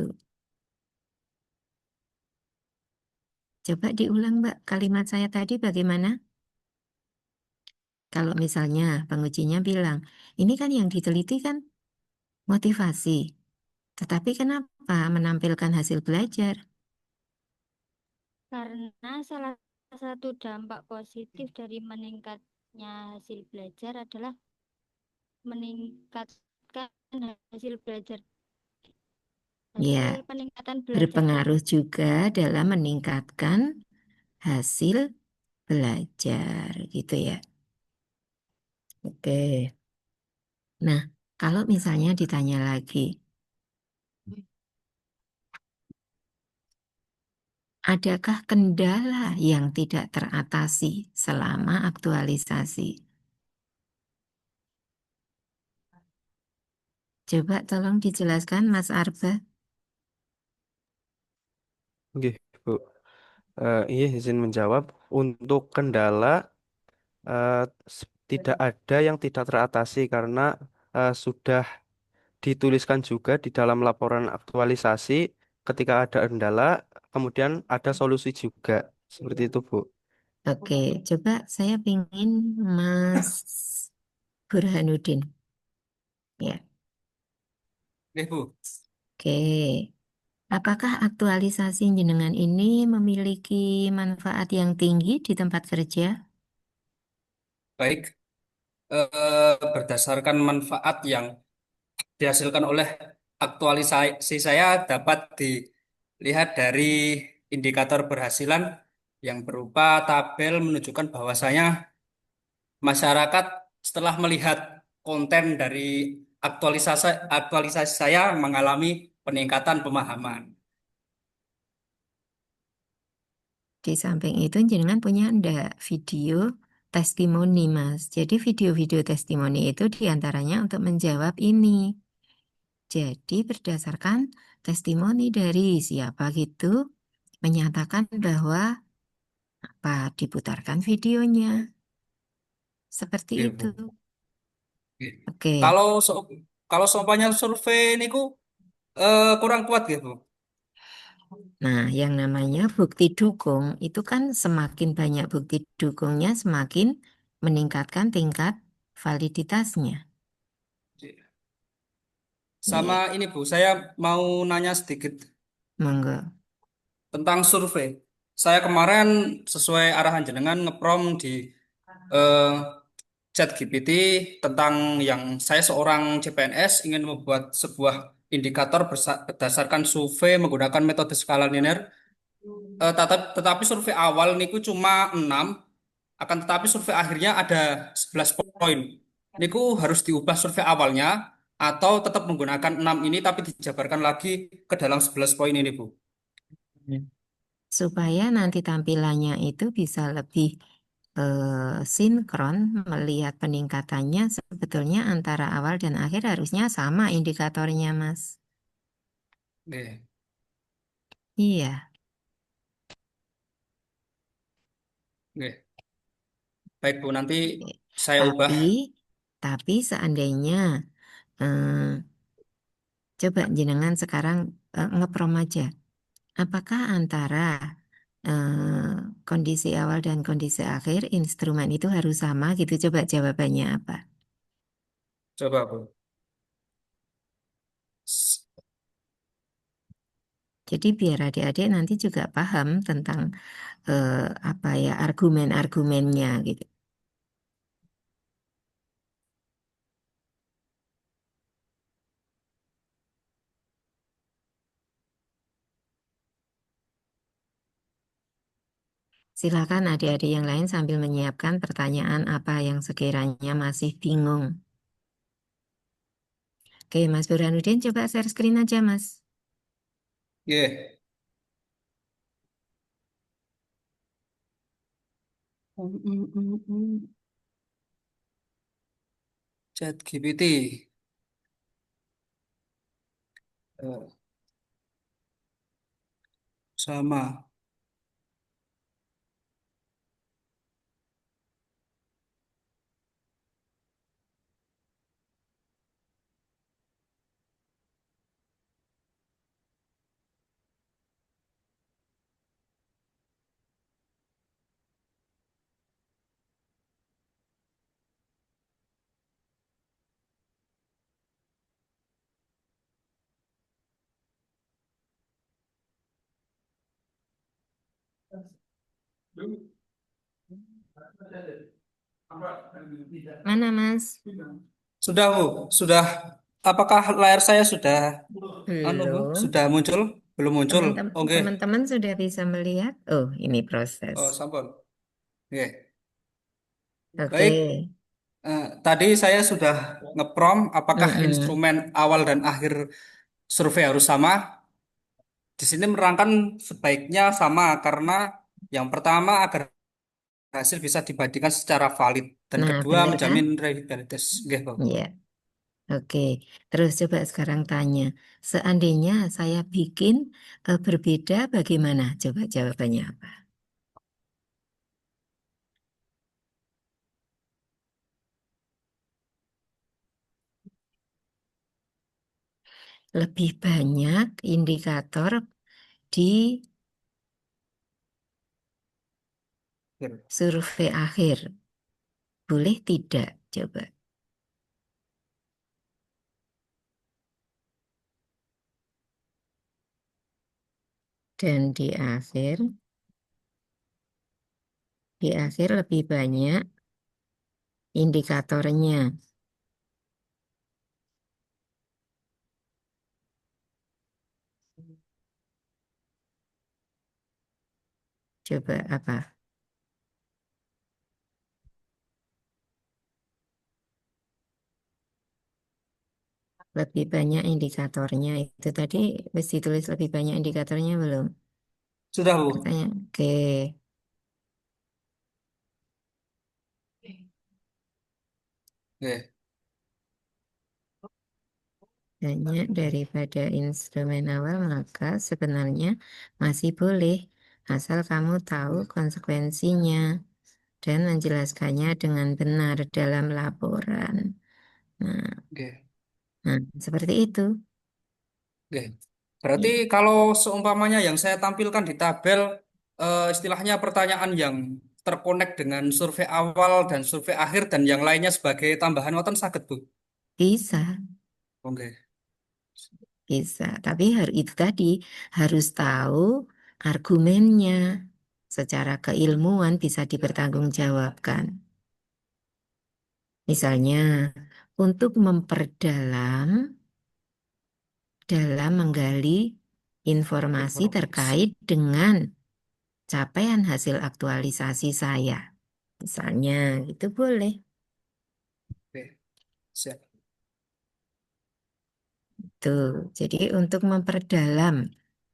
Coba diulang, Mbak, kalimat saya tadi bagaimana? Kalau misalnya pengujinya bilang, ini kan yang diteliti kan motivasi. Tetapi kenapa menampilkan hasil belajar? Karena salah satu dampak positif dari meningkatnya hasil belajar adalah meningkatkan hasil belajar. Ya, Hasil peningkatan belajarnya. berpengaruh juga dalam meningkatkan hasil belajar gitu ya. Oke. Nah, kalau misalnya ditanya lagi, adakah kendala yang tidak teratasi selama aktualisasi? Coba tolong dijelaskan, Mas Arba. Oke, Bu. Iya, izin menjawab. Untuk kendala eh, tidak ada yang tidak teratasi karena sudah dituliskan juga di dalam laporan aktualisasi ketika ada kendala, kemudian ada solusi juga. Seperti itu, Bu. Oke, coba saya pingin Mas Burhanuddin. Ya, Oke, Bu. oke. Apakah aktualisasi jenengan ini memiliki manfaat yang tinggi di tempat kerja? Baik, berdasarkan manfaat yang dihasilkan oleh aktualisasi saya dapat dilihat dari indikator berhasilan yang berupa tabel menunjukkan bahwasanya masyarakat setelah melihat konten dari aktualisasi aktualisasi saya mengalami peningkatan pemahaman. Di samping itu jenengan punya ndak video testimoni, Mas. Jadi video-video testimoni itu diantaranya untuk menjawab ini. Jadi berdasarkan testimoni dari siapa gitu menyatakan bahwa apa diputarkan videonya. Seperti Oke, itu. Bu. Oke. Oke. Kalau kalau seumpamanya survei niku kurang kuat gitu. Nah, yang namanya bukti dukung itu kan semakin banyak bukti dukungnya semakin meningkatkan tingkat validitasnya. Sama Iya, ini Bu, saya mau nanya sedikit monggo. tentang survei. Saya kemarin sesuai arahan jenengan ngeprom di eh, ChatGPT tentang yang saya seorang CPNS ingin membuat sebuah indikator berdasarkan survei menggunakan metode skala linear. Tetapi survei awal niku cuma 6. Akan tetapi survei akhirnya ada 11 poin. Niku harus diubah survei awalnya atau tetap menggunakan 6 ini tapi dijabarkan lagi ke dalam 11 poin ini, Bu. Supaya nanti tampilannya itu bisa lebih sinkron melihat peningkatannya sebetulnya antara awal dan akhir harusnya sama indikatornya, Mas. Oke. Iya, Oke. Baik, Bu, nanti saya ubah. tapi seandainya eh, coba jenengan sekarang ngeprom aja. Apakah antara kondisi awal dan kondisi akhir instrumen itu harus sama gitu? Coba jawabannya apa? Coba, Bu. S- Jadi biar adik-adik nanti juga paham tentang apa ya argumen-argumennya gitu. Silakan adik-adik yang lain sambil menyiapkan pertanyaan apa yang sekiranya masih bingung. Oke, Mas Burhanuddin coba share screen aja, Mas. Oke. Chat GPT. Sama. Mana, Mas? Sudah, Bu. Sudah. Apakah layar saya sudah Bu? Belum. Sudah muncul? Belum muncul. Oke. Teman-teman sudah bisa melihat? Oh, ini proses. Oh, sampun. Oke. Oke. Baik. Tadi saya sudah ngeprom apakah instrumen awal dan akhir survei harus sama. Di sini menerangkan sebaiknya sama karena yang pertama agar hasil bisa dibandingkan secara valid dan Nah, kedua benar kan? menjamin reliabilitas. Nggih, Bu. Iya. Oke. Terus coba sekarang tanya, seandainya saya bikin berbeda bagaimana? Coba jawabannya apa? Lebih banyak indikator di survei akhir. Boleh tidak? Coba. Dan di akhir lebih banyak indikatornya. Coba apa? Lebih banyak indikatornya itu tadi mesti tulis lebih banyak indikatornya belum? Sudah, Bu. Katanya, oke. Oke. Banyak daripada instrumen awal maka sebenarnya masih boleh asal kamu tahu konsekuensinya dan menjelaskannya dengan benar dalam laporan. Nah, Oke. Seperti itu. Oke. Berarti kalau seumpamanya yang saya tampilkan di tabel istilahnya pertanyaan yang terkonek dengan survei awal dan survei akhir dan yang lainnya sebagai tambahan wonten saged, Bu. Bisa, Oke. bisa. Tapi itu tadi harus tahu argumennya. Secara keilmuan bisa dipertanggungjawabkan. Misalnya, untuk memperdalam dalam menggali informasi terkait dengan capaian hasil aktualisasi saya. Misalnya itu boleh. Oke, siap. Tuh, jadi untuk memperdalam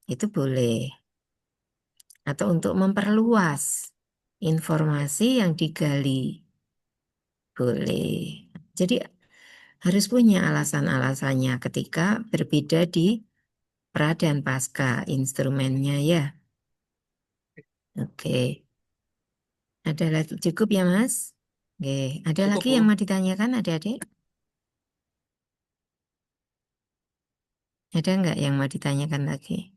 itu boleh. Atau untuk memperluas informasi yang digali. Boleh. Jadi harus punya alasan-alasannya ketika berbeda di pra dan pasca instrumennya ya. Oke. Ada lagi cukup ya Mas? Oke. Ada Cukup, lagi Bu. yang mau ditanyakan adik-adik? Ada nggak yang mau ditanyakan lagi?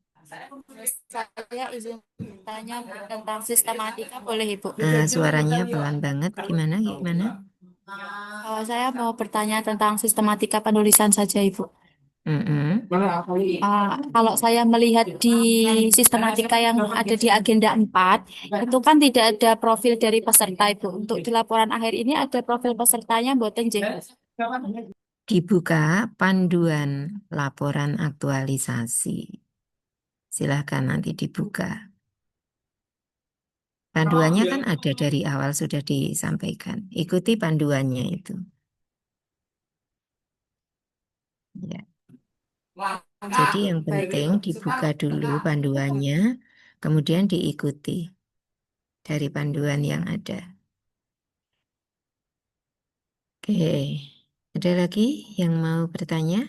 Saya izin bertanya tentang sistematika, boleh Ibu? Suaranya pelan banget. Gimana? Gimana? Saya mau bertanya tentang sistematika penulisan saja, Ibu. Mm-mm. Kalau saya melihat di sistematika yang ada di agenda 4, itu kan tidak ada profil dari peserta, Ibu. Untuk di laporan akhir ini ada profil pesertanya, mboten nggih? Dibuka panduan laporan aktualisasi. Silahkan nanti dibuka. Panduannya kan ada dari awal sudah disampaikan. Ikuti panduannya itu. Ya. Jadi yang penting dibuka dulu panduannya, kemudian diikuti dari panduan yang ada. Oke, ada lagi yang mau bertanya?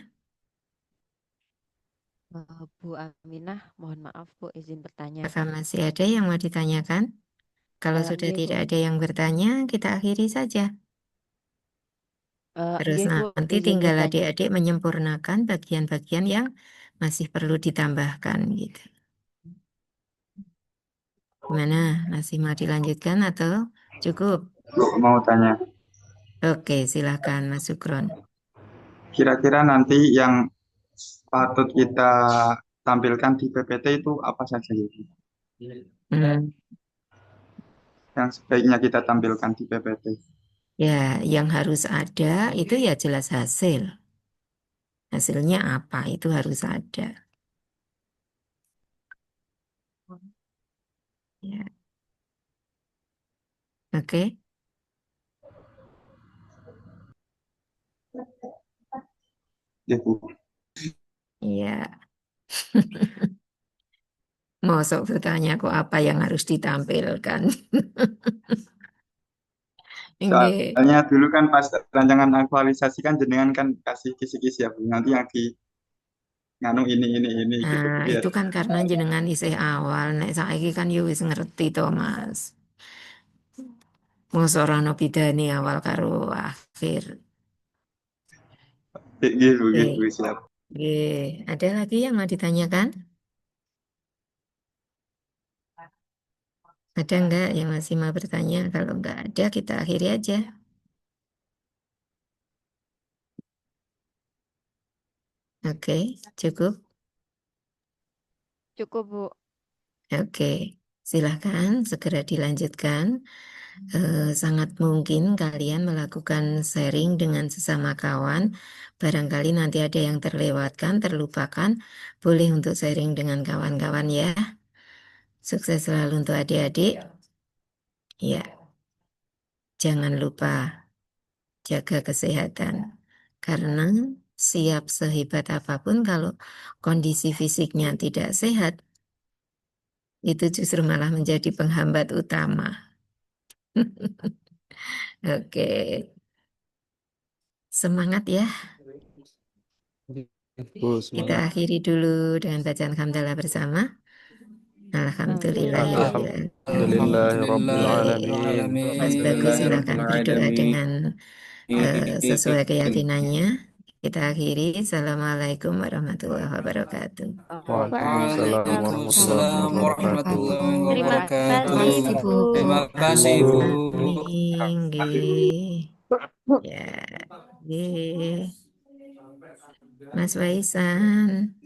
Bu Aminah, mohon maaf Bu, izin bertanya. Apakah masih ada yang mau ditanyakan? Kalau sudah Nggih, Bu. tidak ada yang bertanya, kita akhiri saja. Terus Nggih, Bu, nanti izin tinggal bertanya. adik-adik menyempurnakan bagian-bagian yang masih perlu ditambahkan gitu. Gimana? Masih mau dilanjutkan atau cukup? Mau tanya, Oke, silakan Mas Sukron. kira-kira nanti yang patut kita tampilkan di PPT itu apa saja gitu? Hmm, Yang sebaiknya kita tampilkan di PPT. ya, yang harus ada itu ya jelas hasil. Hasilnya apa itu harus ada. Ya, oke. Ya, Bu. Ya, mau sok bertanya kok apa yang harus ditampilkan. Oke. Soalnya dulu kan pas rancangan aktualisasi kan jenengan kan kasih kisi-kisi ya Bu. Nanti yang di nganu ini gitu Nah, biar itu kan karena jenengan isih awal. Nek saiki kan ya wis ngerti to, Mas. Mosok ora ono bedane awal karo akhir. gitu Oke. gitu siap. Oke. Ada lagi yang mau ditanyakan? Ada enggak yang masih mau bertanya? Kalau enggak ada, kita akhiri aja. Oke, cukup. Cukup, Bu. Oke, silahkan segera dilanjutkan. Sangat mungkin kalian melakukan sharing dengan sesama kawan. Barangkali nanti ada yang terlewatkan, terlupakan. Boleh untuk sharing dengan kawan-kawan ya. Sukses selalu untuk adik-adik. Ya, jangan lupa jaga kesehatan. Karena siap sehebat apapun kalau kondisi fisiknya tidak sehat, itu justru malah menjadi penghambat utama. Oke, semangat ya. Bu, Kita semangat. akhiri dulu dengan bacaan hamdalah bersama. Alhamdulillahirobbilalamin. Alhamdulillahirrabbilalamin. Mas Bagus silahkan berdoa dengan sesuai Alhamdulillahirrahmanirrahim. keyakinannya. Kita akhiri. Assalamualaikum warahmatullahi wabarakatuh. Waalaikumsalam warahmatullahi Waalaikumsalam wabarakatuh. warahmatullahi Terima wabarakatuh. kasih, Bu. Terima kasih, Bu. Amin. Ya, Mas Waisan.